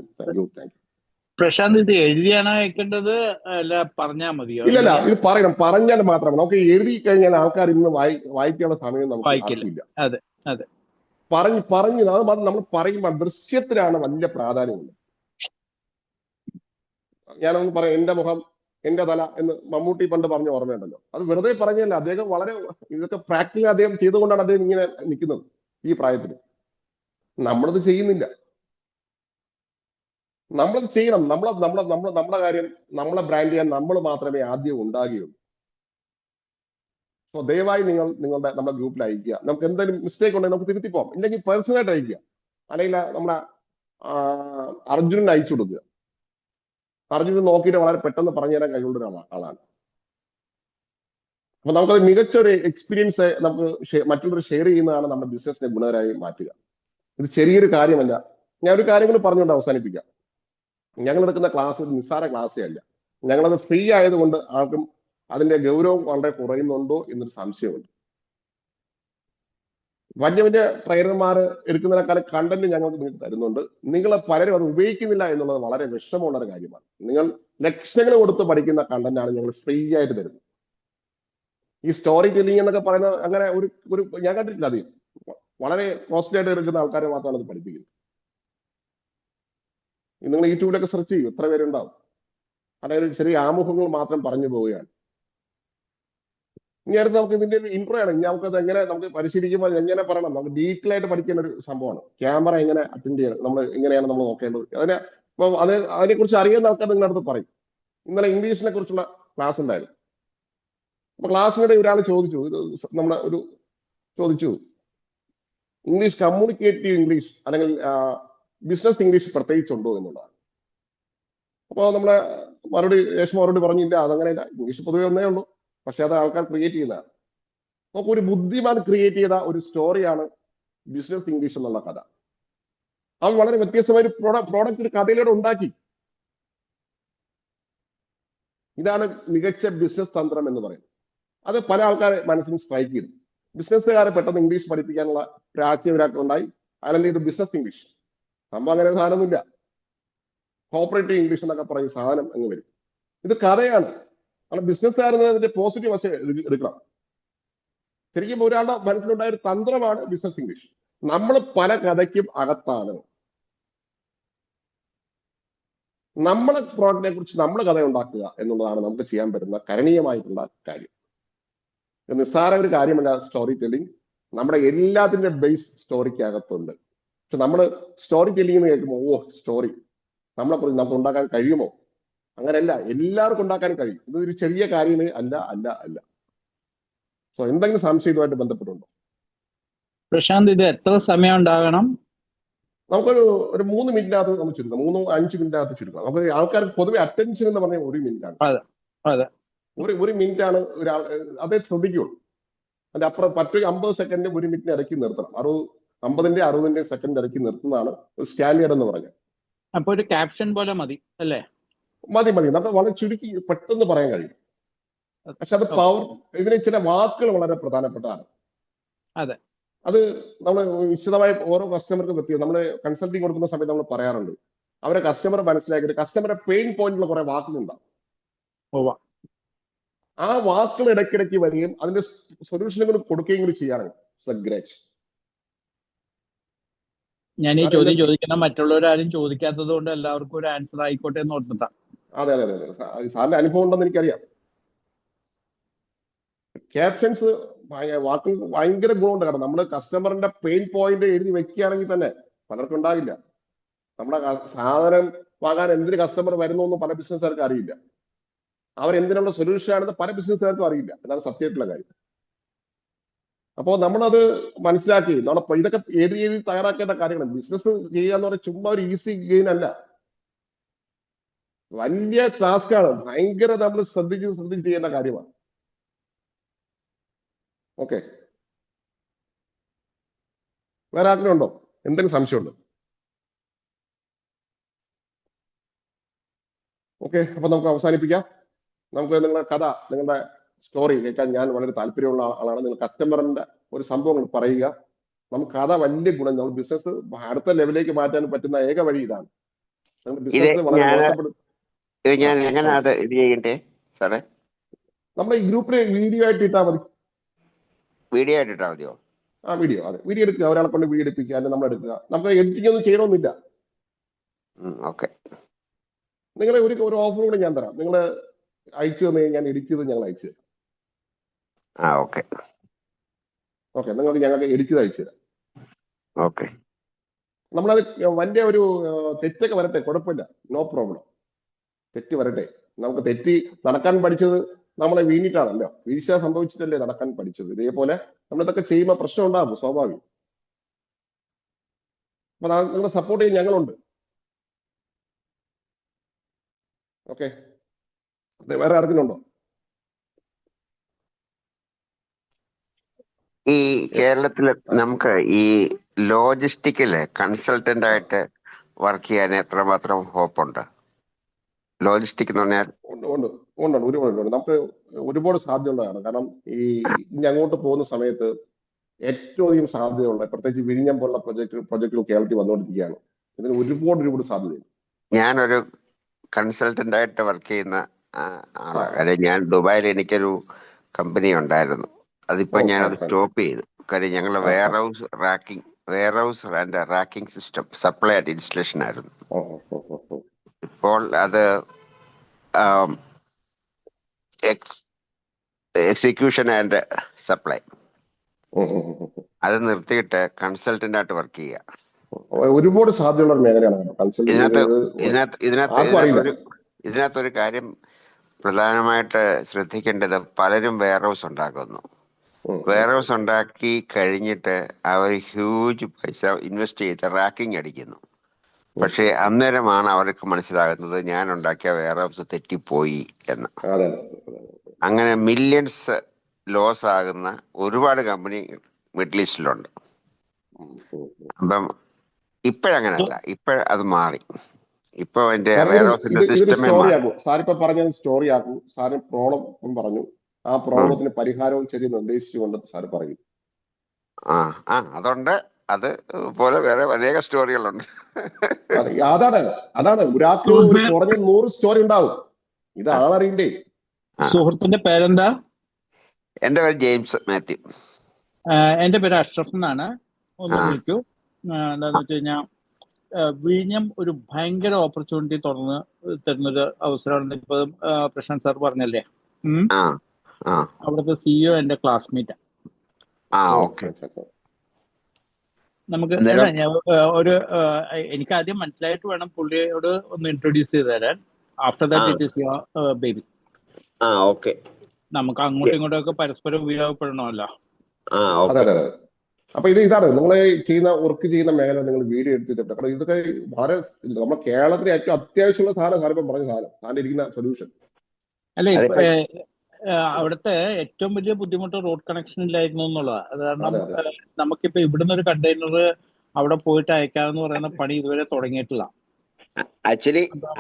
പ്രശാന്ത്, ഇത് എഴുതിയാണോ വെക്കേണ്ടത് അല്ല പറഞ്ഞാൽ മതിയോ? ഇല്ലല്ല, ഇത് പറയണം. പറഞ്ഞാൽ മാത്രമാണ്. നമുക്ക് എഴുതി കഴിഞ്ഞാൽ ആൾക്കാർ ഇന്ന് വായിക്കാനുള്ള സമയം നമുക്ക് വായിക്കില്ല. അതെ അതെ, പറഞ്ഞു അത് നമ്മൾ പറയുമ്പോൾ ദൃശ്യത്തിലാണ് വലിയ പ്രാധാന്യമുള്ളത്. ഞാനൊന്ന് പറയാം, എന്റെ മുഖം എന്റെ തല എന്ന് മമ്മൂട്ടി പണ്ട് പറഞ്ഞ ഓർമ്മയുണ്ടല്ലോ. അത് വെറുതെ പറഞ്ഞല്ല, അദ്ദേഹം ഇതൊക്കെ പ്രാക്ടിക്കൽ അദ്ദേഹം ചെയ്തുകൊണ്ടാണ് അദ്ദേഹം ഇങ്ങനെ നിൽക്കുന്നത് ഈ പ്രായത്തിൽ. നമ്മളത് ചെയ്യുന്നില്ല. നമ്മളത് ചെയ്യണം. നമ്മളെ കാര്യം, നമ്മളെ ബ്രാൻഡ് ചെയ്യാൻ നമ്മൾ മാത്രമേ ആദ്യം ഉണ്ടാകുകയുള്ളൂ. സോ ദയവായി നമ്മുടെ ഗ്രൂപ്പിൽ അയക്കുക. നമുക്ക് എന്തെങ്കിലും മിസ്റ്റേക്ക് ഉണ്ടെങ്കിൽ നമുക്ക് തിരുത്തി പോകാം. ഇല്ലെങ്കിൽ പേഴ്സണലായിട്ട് അയക്കുക, അല്ലെങ്കിൽ നമ്മളെ അർജുനന് അയച്ചു കൊടുക്കുക. അർജുനൻ നോക്കിയിട്ട് വളരെ പെട്ടെന്ന് പറഞ്ഞു തരാൻ കഴിവുള്ള ആളാണ്. അപ്പൊ നമുക്കത് മികച്ചൊരു എക്സ്പീരിയൻസ് നമുക്ക് മറ്റുള്ളവർ ഷെയർ ചെയ്യുന്നതാണ് നമ്മുടെ ബിസിനസിനെ ഗുണകരമായി മാറ്റുക. ഇത് ചെറിയൊരു കാര്യമല്ല. ഞാൻ ഒരു കാര്യം കൂടി പറഞ്ഞുകൊണ്ട് അവസാനിപ്പിക്കാം. ഞങ്ങൾ എടുക്കുന്ന ക്ലാസ് ഒരു നിസ്സാര ക്ലാസ്സേ അല്ല. ഞങ്ങളത് ഫ്രീ ആയതുകൊണ്ട് ആർക്കും അതിന്റെ ഗൗരവം വളരെ കുറയുന്നുണ്ടോ എന്നൊരു സംശയമുണ്ട്. വലിയ ട്രെയിനർമാർ എടുക്കുന്നതിനേക്കാൾ കണ്ടന്റ് ഞങ്ങൾക്ക് നിങ്ങൾക്ക് തരുന്നുണ്ട്. നിങ്ങൾ പലരും അത് ഉപയോഗിക്കുന്നില്ല എന്നുള്ളത് വളരെ വിഷമമുള്ള ഒരു കാര്യമാണ്. നിങ്ങൾ ലക്ഷങ്ങൾ കൊടുത്ത് പഠിക്കുന്ന കണ്ടന്റാണ് ഞങ്ങൾ ഫ്രീ ആയിട്ട് തരുന്നത്. ഈ സ്റ്റോറി ടെല്ലിംഗ് എന്നൊക്കെ പറയുന്നത് അങ്ങനെ ഒരു ഞാൻ കണ്ടിട്ടില്ല. അധികം വളരെ കോസ്റ്റ്ലി ആയിട്ട് എടുക്കുന്ന ആൾക്കാരെ മാത്രമാണ് അത് പഠിപ്പിക്കുന്നത്. നിങ്ങൾ യൂട്യൂബിലൊക്കെ സെർച്ച് ചെയ്യും, എത്ര പേരുണ്ടാവും. അതായത് ചെറിയ ആമുഖങ്ങൾ മാത്രം പറഞ്ഞു പോവുകയാണ്. ഇനി അടുത്ത് നമുക്ക് ഇതിന്റെ ഇൻട്രോ ആണ്. ഇനി നമുക്കത് എങ്ങനെ നമുക്ക് പരിശീലിക്കുമ്പോൾ എങ്ങനെ പറയണം, നമുക്ക് ഡീറ്റെയിൽ ആയിട്ട് പഠിക്കേണ്ട ഒരു സംഭവമാണ്. ക്യാമറ എങ്ങനെ അറ്റൻഡ് ചെയ്യണം, എങ്ങനെയാണ് നമ്മൾ നോക്കേണ്ടത്, അതിനെക്കുറിച്ച് അറിയുന്ന ആൾക്കാർ നിങ്ങളുടെ അടുത്ത് പറയും. ഇന്നലെ ഇംഗ്ലീഷിനെ കുറിച്ചുള്ള ക്ലാസ് ഉണ്ടായിരുന്നു. അപ്പൊ ക്ലാസ്സിനിടെ ഒരാൾ ചോദിച്ചു ഇംഗ്ലീഷ് കമ്മ്യൂണിക്കേറ്റീവ് ഇംഗ്ലീഷ് അല്ലെങ്കിൽ ബിസിനസ് ഇംഗ്ലീഷ് പ്രത്യേകിച്ചുണ്ടോ എന്നുള്ളതാണ്. അപ്പോൾ നമ്മളെ മറുപടി പറഞ്ഞില്ല, അതങ്ങനെയില്ല, ഇംഗ്ലീഷ് പൊതുവെ ഒന്നേ ഉള്ളൂ, പക്ഷെ അത് ആൾക്കാർ ക്രിയേറ്റ് ചെയ്യുന്നതാണ്. നമുക്ക് ഒരു ബുദ്ധിമാൻ ക്രിയേറ്റ് ചെയ്ത ഒരു സ്റ്റോറിയാണ് ബിസിനസ് ഇംഗ്ലീഷ് എന്നുള്ള കഥ. അവൻ വളരെ വ്യത്യസ്തമായ ഒരു പ്രോഡക്റ്റ് ഒരു കഥയിലൂടെ ഉണ്ടാക്കി. ഇതാണ് മികച്ച ബിസിനസ് തന്ത്രം എന്ന് പറയുന്നത്. അത് പല ആൾക്കാരെ മനസ്സിൽ സ്ട്രൈക്ക് ചെയ്തു. ബിസിനസ്സുകാരെ പെട്ടെന്ന് ഇംഗ്ലീഷ് പഠിപ്പിക്കാനുള്ള ഒരു ആശയം ഉണ്ടായി. അല്ലെങ്കിൽ ഇത് ബിസിനസ് ഇംഗ്ലീഷ് സംഭവം അങ്ങനെ സാധനമൊന്നുമില്ല. കോപ്പറേറ്റീവ് ഇംഗ്ലീഷ് എന്നൊക്കെ പറയും സാധനം അങ്ങ് വരും. ഇത് കഥയാണ്. കാരണം ബിസിനസ്സുകാരതിന്റെ പോസിറ്റീവ് വശം എടുക്കണം. ശരിക്കും ഒരാളുടെ മനസ്സിലുണ്ടായ ഒരു തന്ത്രമാണ് ബിസിനസ് ഇംഗ്ലീഷ്. നമ്മൾ പല കഥയ്ക്കും അകത്താണ്. നമ്മളെ പ്രോഡക്റ്റിനെ കുറിച്ച് നമ്മൾ കഥ ഉണ്ടാക്കുക എന്നുള്ളതാണ് നമുക്ക് ചെയ്യാൻ പറ്റുന്ന കരണീയമായിട്ടുള്ള കാര്യം. നിസ്സാര ഒരു കാര്യമല്ല സ്റ്റോറി ടെല്ലിംഗ്. നമ്മുടെ എല്ലാത്തിന്റെ ബേസ് സ്റ്റോറിക്ക് അകത്തുണ്ട്. പക്ഷെ നമ്മൾ സ്റ്റോറി ടെല്ലിംഗ് എന്ന് കേൾക്കുമ്പോൾ സ്റ്റോറി നമ്മളെക്കുറിച്ച് നമുക്ക് ഉണ്ടാക്കാൻ കഴിയുമോ? അങ്ങനെയല്ല, എല്ലാവർക്കും ഉണ്ടാക്കാൻ കഴിയും. ഇതൊരു ചെറിയ കാര്യമേ അല്ല അല്ല അല്ല. സോ എന്തെങ്കിലും സംശയം ഇതുമായിട്ട് ബന്ധപ്പെട്ടുണ്ടോ? പ്രശാന്ത്, ഇത് എത്ര സമയം ഉണ്ടാകണം? നമുക്കൊരു ഒരു 3 മിനിറ്റിനകത്ത് നമുക്ക് ചുരുക്കാം, 3-5 മിനിറ്റിനകത്ത് ചുരുക്കാം. നമുക്ക് ആൾക്കാർക്ക് പൊതുവെ അറ്റൻഷൻ എന്ന് പറഞ്ഞാൽ 1 മിനിറ്റാണ്. അതെ അതെ. ഒരു മിനിറ്റാണ് ഒരാൾ അതേ ശ്രദ്ധിക്കുള്ളൂ. അതിന്റെ അപ്പുറം പറ്റുക 50 സെക്കൻഡ് 1 മിനിറ്റിന് ഇടയ്ക്ക് നിർത്തണം. 50-60 സെക്കൻഡ് ഇടയ്ക്ക് നിർത്തുന്നതാണ് ഒരു സ്റ്റാൻഡേർഡ് എന്ന് പറഞ്ഞാൽ. അപ്പൊ ഒരു ക്യാപ്ഷൻ പോലെ മതി അല്ലേ? മതി. നമുക്ക് വളരെ ചുരുക്കി പെട്ടെന്ന് പറയാൻ കഴിയും. പക്ഷെ അത് പവർ, ഇതിന് ചില വാക്കുകൾ വളരെ പ്രധാനപ്പെട്ടതാണ്. അതെ. അത് നമ്മൾ വിശദമായി ഓരോ കസ്റ്റമർക്കും വ്യക്തി നമ്മൾ കൺസൾട്ടിങ് കൊടുക്കുന്ന സമയത്ത് നമ്മൾ പറയാറുണ്ട്, അവരെ കസ്റ്റമർ മനസ്സിലാക്കിയിട്ട് കസ്റ്റമറുടെ പെയിൻ പോയിന്റുള്ള കുറെ വാക്കുകളുണ്ടാവും. ആ വാക്കുകൾ ഇടയ്ക്കിടയ്ക്ക് വരികയും അതിന്റെ സൊല്യൂഷനുകൾ കൊടുക്കുകയും കൂടി ചെയ്യാണ്. ഞാൻ ഈ ചോദ്യം ചോദിക്കുന്ന മറ്റുള്ളവരാരും ചോദിക്കാത്തത് കൊണ്ട് എല്ലാവർക്കും ഒരു ആൻസർ ആയിക്കോട്ടെ എന്ന് ഓർത്തിട്ടാ. അതെ. സാറിന്റെ അനുഭവം ഉണ്ടെന്ന് എനിക്കറിയാം. ക്യാപ്ഷൻസ് വാക്കുകൾ ഭയങ്കര ഗുണമുണ്ട്. കാരണം നമ്മൾ കസ്റ്റമറിന്റെ പെയിൻ പോയിന്റ് എഴുതി വെക്കുകയാണെങ്കിൽ തന്നെ പലർക്കും ഉണ്ടാവില്ല. നമ്മുടെ സാധനം വാങ്ങാൻ എന്തിന് കസ്റ്റമർ വരുന്നു എന്ന് പല ബിസിനസ്സുകാർക്ക് അറിയില്ല. അവരെന്തിനുള്ള സൊല്യൂഷൻ ആണെന്ന് പല ബിസിനസ്സുകാർക്കും അറിയില്ല. അതാണ് സത്യമായിട്ടുള്ള കാര്യം. അപ്പോൾ നമ്മളത് മനസ്സിലാക്കി ഇതൊക്കെ ഏത് രീതിയിൽ തയ്യാറാക്കേണ്ട കാര്യങ്ങൾ. ബിസിനസ് ചെയ്യുക എന്ന് പറഞ്ഞാൽ ചുമ്മാ ഒരു ഈസി ഗെയിൻ അല്ല, വലിയ ടാസ്ക് ആണ്. ഭയങ്കര നമ്മൾ ശ്രദ്ധിച്ച് ചെയ്യേണ്ട കാര്യമാണ്. ഓക്കെ, വേറെ ആഗ്രഹം ഉണ്ടോ? എന്തെങ്കിലും സംശയമുണ്ടോ? ഓക്കെ, അപ്പൊ നമുക്ക് അവസാനിപ്പിക്കാം. നമുക്ക് നിങ്ങളുടെ കഥ, നിങ്ങളുടെ സ്റ്റോറി കേൾക്കാൻ ഞാൻ വളരെ താല്പര്യമുള്ള ആളാണ്. നിങ്ങൾ കസ്റ്റമറിന്റെ ഒരു സംഭവങ്ങൾ പറയുക. നമുക്ക് കഥ വലിയ ഗുണം, നമ്മൾ ബിസിനസ് അടുത്ത ലെവലിലേക്ക് മാറ്റാൻ പറ്റുന്ന ഏക വഴി ഇതാണ്. ഞാൻ എങ്ങനെ അത് ഇത് ചെയ്യണ്ടേ സാറേ? നമ്മുടെ ഈ ഗ്രൂപ്പിൽ വീഡിയോ ആയിട്ട് ഇട്ടാൽ മതി. വീഡിയോ ആയിട്ട് ഇട്ടാൽ മതിയോ? ആ വീഡിയോ, അതെ, വീഡിയോ എടുക്കുക. ഒരാളെ കൊണ്ട് വീഡിയോ എടുപ്പിക്കുക, അല്ലെങ്കിൽ നമ്മൾ എടുക്കുക. നമുക്ക് എഡിറ്റിംഗ് ഒന്നും ചെയ്യണമെന്നില്ല. ഓക്കെ, നിങ്ങളെ ഒരു ഓഫർ കൂടെ ഞാൻ തരാം. നിങ്ങൾ അയച്ചു തന്നെ ഞാൻ എഡിറ്റ് ചെയ്ത് ഞങ്ങൾ അയച്ചു തരാം. ഓക്കെ, നിങ്ങൾക്ക് ഞങ്ങൾക്ക് എഡിറ്റ് ചെയ്ത് അയച്ചു തരാം. ഓക്കെ, നമ്മളത് വലിയ ഒരു തെറ്റൊക്കെ വരട്ടെ, കുഴപ്പമില്ല, നോ പ്രോബ്ലം. തെറ്റ് വരട്ടെ. നമുക്ക് തെറ്റി നടക്കാൻ പഠിച്ചത് നമ്മളെ വീണിട്ടാണല്ലോ, വീഴ്ച സംഭവിച്ചിട്ടല്ലേ നടക്കാൻ പഠിച്ചത്. ഇതേപോലെ നമ്മളിതൊക്കെ ചെയ്യുമ്പോൾ പ്രശ്നം ഉണ്ടാകും, സ്വാഭാവികം. അപ്പൊ നിങ്ങളെ സപ്പോർട്ട് ചെയ്യാൻ ഞങ്ങളുണ്ട്. ഓക്കെ, വേറെ ആർക്കെങ്കിലും ഉണ്ടോ? ഈ കേരളത്തില് നമുക്ക് ഈ ലോജിസ്റ്റിക്കില് കൺസൾട്ടന്റ് ആയിട്ട് വർക്ക് ചെയ്യാൻ എത്രമാത്രം ഹോപ്പുണ്ട്? ലോജിസ്റ്റിക് എന്ന് പറഞ്ഞാൽ ഉണ്ട്. ഒരുപാട് നമുക്ക് ഒരുപാട് സാധ്യതയുള്ളതാണ്. കാരണം ഇനി അങ്ങോട്ട് പോകുന്ന സമയത്ത് ഏറ്റവും അധികം സാധ്യതയുള്ള, പ്രത്യേകിച്ച് വിഴിഞ്ഞം പോലുള്ള പ്രൊജക്ടുകൾ കേരളത്തിൽ വന്നുകൊണ്ടിരിക്കുകയാണ്. ഇതിന് ഒരുപാട് സാധ്യതയുണ്ട്. ഞാനൊരു കൺസൾട്ടന്റ് ആയിട്ട് വർക്ക് ചെയ്യുന്ന ആളാണ്. ഞാൻ ദുബായിൽ എനിക്കൊരു കമ്പനി ഉണ്ടായിരുന്നു. അതിപ്പോ ഞാനത് സ്റ്റോപ്പ് ചെയ്തു. കാര്യം ഞങ്ങൾ warehouse and racking system supply and installation ആയിരുന്നു. ഇപ്പോൾ അത് എക്സിക്യൂഷൻ ആൻഡ് സപ്ലൈ അത് നിർത്തിയിട്ട് കൺസൾട്ടന്റ് ആയിട്ട് വർക്ക് ചെയ്യുക. ഒരുപാട് സാധ്യതയുള്ള മേഖലയാണ്. ഇതിനകത്തൊരു കാര്യം പ്രധാനമായിട്ട് ശ്രദ്ധിക്കേണ്ടത്, പലരും വെയർഹൗസ് ഉണ്ടാക്കുന്നു. വെയർഹൗസ് ഉണ്ടാക്കി കഴിഞ്ഞിട്ട് അവർ ഹ്യൂജ് പൈസ ഇൻവെസ്റ്റ് ചെയ്ത് റാക്കിംഗ് അടിക്കുന്നു. പക്ഷെ അന്നേരമാണ് അവർക്ക് മനസ്സിലാകുന്നത് ഞാൻ ഉണ്ടാക്കിയ വെയർഹൗസ് തെറ്റിപ്പോയി എന്ന്. അങ്ങനെ മില്യൺസ് ലോസ് ആകുന്ന ഒരുപാട് കമ്പനി മിഡിൽ ഈസ്റ്റിലുണ്ട്. അപ്പം ഇപ്പോഴങ്ങനല്ല, അത് മാറി. ഇപ്പൊ എന്റെ വെയർഹൗസിന്റെ സിസ്റ്റമേ മാറി. സാറിപ്പോ പറഞ്ഞ സ്റ്റോറി ആക്കൂ. സാറ് പ്രോബ്ലം പറഞ്ഞു, ആ പ്രോബ്ലത്തിന് പരിഹാരവും ശരി നിർദ്ദേശിച്ചുകൊണ്ട് സാറ് പറയും. അതുണ്ട്. അത് പോലെ വേറെ അനേക സ്റ്റോറികളുണ്ട്. അതാണ് ഒരാൾക്ക് കുറഞ്ഞ 100 സ്റ്റോറി ഉണ്ടാവും. ഇത് ആളറിയണ്ടേ. സുഹൃത്തിന്റെ പേരെന്താ? എന്റെ പേര് ജെയിംസ് മാത്യു. എന്റെ പേര് അഷ്റഫ് എന്നാണ്. ഒന്ന് വിളിക്കൂ. എന്താന്ന് വെച്ച് കഴിഞ്ഞാൽ വിഴിഞ്ഞം ഒരു ഭയങ്കര ഓപ്പർച്യൂണിറ്റി തുറന്ന് തരുന്നൊരു അവസരമാണ്. ഇപ്പൊ പ്രശാന്ത് സാർ പറഞ്ഞല്ലേ, അവിടുത്തെ സിഇഒ എന്റെ ക്ലാസ്മേറ്റാ. നമുക്ക് എനിക്ക് ആദ്യം മനസ്സിലായിട്ട് വേണം പുള്ളിയോട് ഒന്ന് ഇൻട്രൊഡ്യൂസ് ചെയ്ത് തരാൻ. ആഫ്റ്റർ ആ that it is your baby. ആ ഓക്കെ നമുക്ക് അങ്ങോട്ടും ഇങ്ങോട്ടും ഒക്കെ പരസ്പരം ഉപയോഗപ്പെടണമല്ലോ. ആ അതെ ഓക്കെ അതെ അതെ. അപ്പൊ ഇതാണ് നിങ്ങൾ ചെയ്യുന്ന വർക്ക് ചെയ്യുന്ന മേഖല നിങ്ങൾ വീഡിയോ എടുത്തിട്ട്, കാരണം ഇതൊക്കെ വളരെ നമ്മുടെ കേരളത്തിലെ ഏറ്റവും അത്യാവശ്യമുള്ള സാധനം സാർ ഇപ്പം പറഞ്ഞ സാധനം ഇരിക്കുന്ന സൊല്യൂഷൻ. അല്ല അതിപ്പോ അവിടുത്തെ ഏറ്റവും വലിയ ബുദ്ധിമുട്ട് റോഡ് കണക്ഷൻ ഇല്ലായിരുന്നു എന്നുള്ളതാണ്. അത് കാരണം അതെ അതെ നമുക്കിപ്പോ ഇവിടുന്ന് ഒരു കണ്ടെയ്നർ അവിടെ പോയിട്ട് അയക്കാമെന്ന് പറയുന്ന പണി ഇതുവരെ തുടങ്ങിയിട്ടില്ല.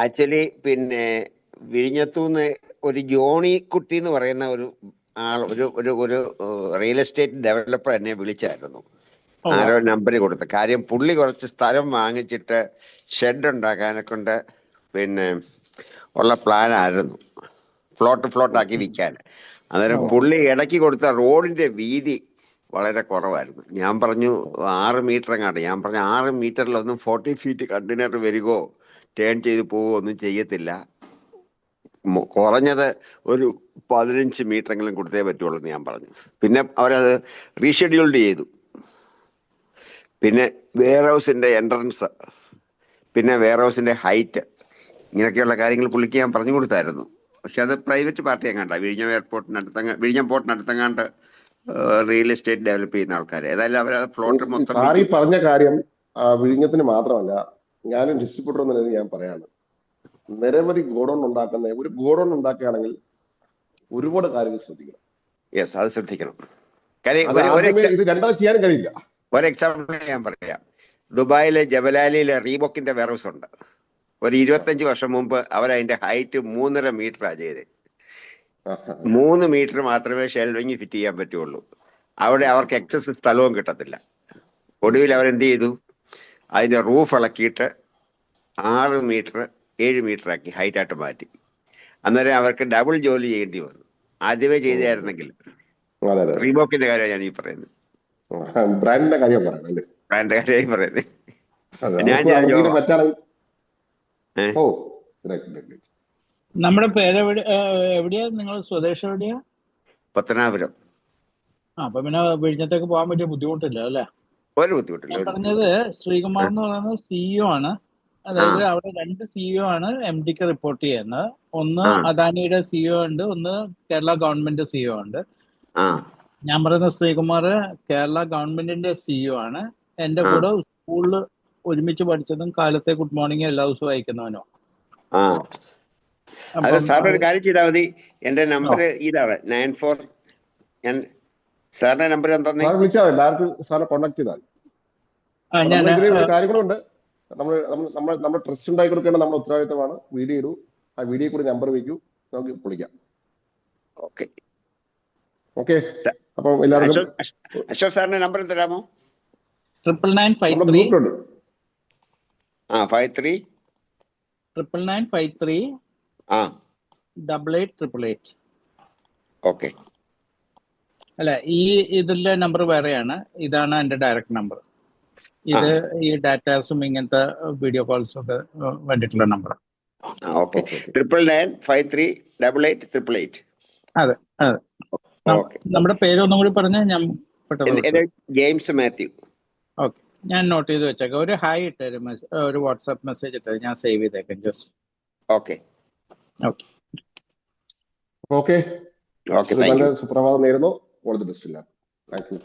ആക്ച്വലി പിന്നെ വിഴിഞ്ഞത്തൂന്ന് ഒരു ജോണി കുട്ടി എന്ന് പറയുന്ന ഒരു ആൾ ഒരു റിയൽ എസ്റ്റേറ്റ് ഡെവലപ്പർ എന്നെ വിളിച്ചായിരുന്നു. ഓ ആരോ നമ്പർ കൊടുത്ത്. കാര്യം പുള്ളി കുറച്ച് സ്ഥലം വാങ്ങിച്ചിട്ട് ഷെഡ് ഉണ്ടാക്കാനെ കൊണ്ട് പിന്നെ ഉള്ള പ്ലാൻ ആയിരുന്നു, ഫ്ലോട്ട് ആക്കി വിൽക്കാൻ. അന്നേരം ഓ പുള്ളി ഇടയ്ക്ക് കൊടുത്ത റോഡിന്റെ വീതി വളരെ കുറവായിരുന്നു. ഞാൻ പറഞ്ഞു 6 മീറ്റർ എങ്ങാണ്ട്. ഞാൻ പറഞ്ഞു 6 മീറ്ററിലൊന്നും 40 ഫീറ്റ് കണ്ടെയ്നർ വരികയോ ടേൺ ചെയ്ത് പോവുകയോ ഒന്നും ചെയ്യത്തില്ല. കുറഞ്ഞത് ഒരു 15 മീറ്ററെങ്കിലും കൊടുത്തേ പറ്റുള്ളൂ എന്ന് ഞാൻ പറഞ്ഞു. പിന്നെ അവരത് റീഷെഡ്യൂൾഡ് ചെയ്തു. പിന്നെ വെയർ ഹൗസിന്റെ എൻട്രൻസ്, പിന്നെ വെയർ ഹൗസിന്റെ ഹൈറ്റ്, ഇങ്ങനെയൊക്കെയുള്ള കാര്യങ്ങൾ പുള്ളിക്ക് ഞാൻ പറഞ്ഞു കൊടുത്തായിരുന്നു. പക്ഷെ അത് പ്രൈവറ്റ് പാർട്ടി എങ്ങാണ്ട, വിഴിഞ്ഞം പോർട്ടിനടുത്തെങ്ങാണ്ട് റിയൽ എസ്റ്റേറ്റ് ഡെവലപ്പ് ചെയ്യുന്ന ആൾക്കാർ. ഏതായാലും അവർ ഫ്ലോട്ട് മൊത്തം സാർ ഈ പറഞ്ഞ കാര്യം വിഴിഞ്ഞത്തിന് മാത്രമല്ല, ഞാനും ഡിസ്ട്രിബ്യൂട്ടർ എന്ന നിലയിൽ ഞാൻ പറയാണ്, നിരവധി ഗോഡൌൺ ഉണ്ടാക്കുന്ന ഒരു ഗോഡൌൺ ഉണ്ടാക്കുകയാണെങ്കിൽ ഒരുപാട് കാര്യങ്ങൾ ശ്രദ്ധിക്കണം. യെസ്, അത് ശ്രദ്ധിക്കണം. കാര്യം അത് ആദ്യമേ ഇത് രണ്ടാമത് ചെയ്യാനും കഴിയില്ല. ഒരു എക്സാമ്പിൾ ഞാൻ പറയാം. ദുബായിലെ ജബലാലിയിലെ റീബോക്കിന്റെ വെയർ ഹൗസ് ഉണ്ട്. ഒരു 25 വർഷം മുമ്പ് അവരതിന്റെ ഹൈറ്റ് 3.5 മീറ്ററാണ് ചെയ്തത്. 3 മീറ്റർ മാത്രമേ ഷെൽവിങ് ഫിറ്റ് ചെയ്യാൻ പറ്റുള്ളൂ. അവിടെ അവർക്ക് എക്സസ് സ്ഥലവും കിട്ടത്തില്ല. ഒടുവിൽ അവരെന്ത് ചെയ്തു, അതിന്റെ റൂഫ് ഇളക്കിയിട്ട് 6 മീറ്റർ 7 മീറ്റർ ആക്കി ഹൈറ്റായിട്ട് മാറ്റി. അന്നേരം അവർക്ക് ഡബിൾ ജോലി ചെയ്യേണ്ടി വന്നു. ആദ്യമേ ചെയ്തായിരുന്നെങ്കിൽ. റീബോക്കിന്റെ കാര്യമാണ് ഞാൻ ഈ പറയുന്നത്, ബ്രാൻഡിന്റെ കാര്യം പറയുന്നത്. ബ്രാൻഡിന്റെ കാര്യമായി പറയുന്നത്. നമ്മുടെ പേര് എവിടെയാ? നിങ്ങൾ സ്വദേശം എവിടെയാ? പത്തനാപുരം. അപ്പൊ പിന്നെ വിഴിഞ്ഞത്തേക്ക് പോകാൻ പറ്റിയ ബുദ്ധിമുട്ടില്ല അല്ലെ? ഒരു ബുദ്ധിമുട്ടില്ല. ഞാൻ പറഞ്ഞത് ശ്രീകുമാർ എന്ന് പറയുന്നത് സിഇഒ ആണ്. അതായത് അവിടെ 2 സിഇഒ ആണ് എം ഡിക്ക് റിപ്പോർട്ട് ചെയ്യുന്നത്. ഒന്ന് അദാനിയുടെ സിഇഒ ഉണ്ട്, ഒന്ന് കേരള ഗവൺമെന്റ് സിഇഒ ഉണ്ട്. ഞാൻ പറയുന്ന ശ്രീകുമാർ കേരള ഗവൺമെന്റിന്റെ സിഇഒ ആണ്. എന്റെ കൂടെ സ്കൂളിൽ ഒരുമിച്ച് പഠിച്ചതും കാലത്തെ ഗുഡ് മോർണിംഗ് എല്ലാ ദിവസവും അയക്കുന്നവനോ. സാറിന് ഒരു കാര്യം ചെയ്താൽ മതി. എന്റെ നമ്പർ ഇതാണ് 94. ഞാൻ സാറിന്റെ നമ്പർ എന്താ വിളിച്ചാൽ എല്ലാവർക്കും സാറെ കോൺടാക്ട് ചെയ്താൽ. കാര്യങ്ങളുണ്ട്. നമ്മൾ ട്രസ്റ്റ് ഉണ്ടാക്കി കൊടുക്കേണ്ട നമ്മുടെ ഉത്തരവാദിത്തമാണ്. വീഡിയോ ഇടൂ, ആ വീഡിയോ കൂടി നമ്പർ വയ്ക്കൂ, നമുക്ക് വിളിക്കാം. Okay okay. അപ്പം എല്ലാവർക്കും അശോക് സാറിന്റെ നമ്പർ തരാമോ? 9953 53 9953 8888. ഓക്കെ. അല്ല, ഇതിലെ നമ്പർ വേറെയാണ്. ഇതാണ് എന്റെ ഡയറക്റ്റ് നമ്പർ. ഇത് ഈ ഡാറ്റാസും ഇങ്ങനത്തെ വീഡിയോ കോൾസും ഒക്കെ വേണ്ടിയിട്ടുള്ള നമ്പർ. ഓക്കെ. 9953888888. അതെ അതെ. നമ്മുടെ പേരൊന്നും കൂടി പറഞ്ഞാൽ ഞാൻ പെട്ടെന്ന്. ജെയിംസ് മാത്യു. ഓക്കെ, ഞാൻ നോട്ട് ചെയ്ത് വെച്ചേക്കാം. ഒരു ഹായ് ഇട്ടേരും, ഒരു വാട്സാപ്പ് മെസ്സേജ് ഇട്ടേരും, ഞാൻ സേവ് ചെയ്തേക്കാം. Just okay okay okay. സുപ്രഭാതം നേരുന്നു. All the best. Thank you.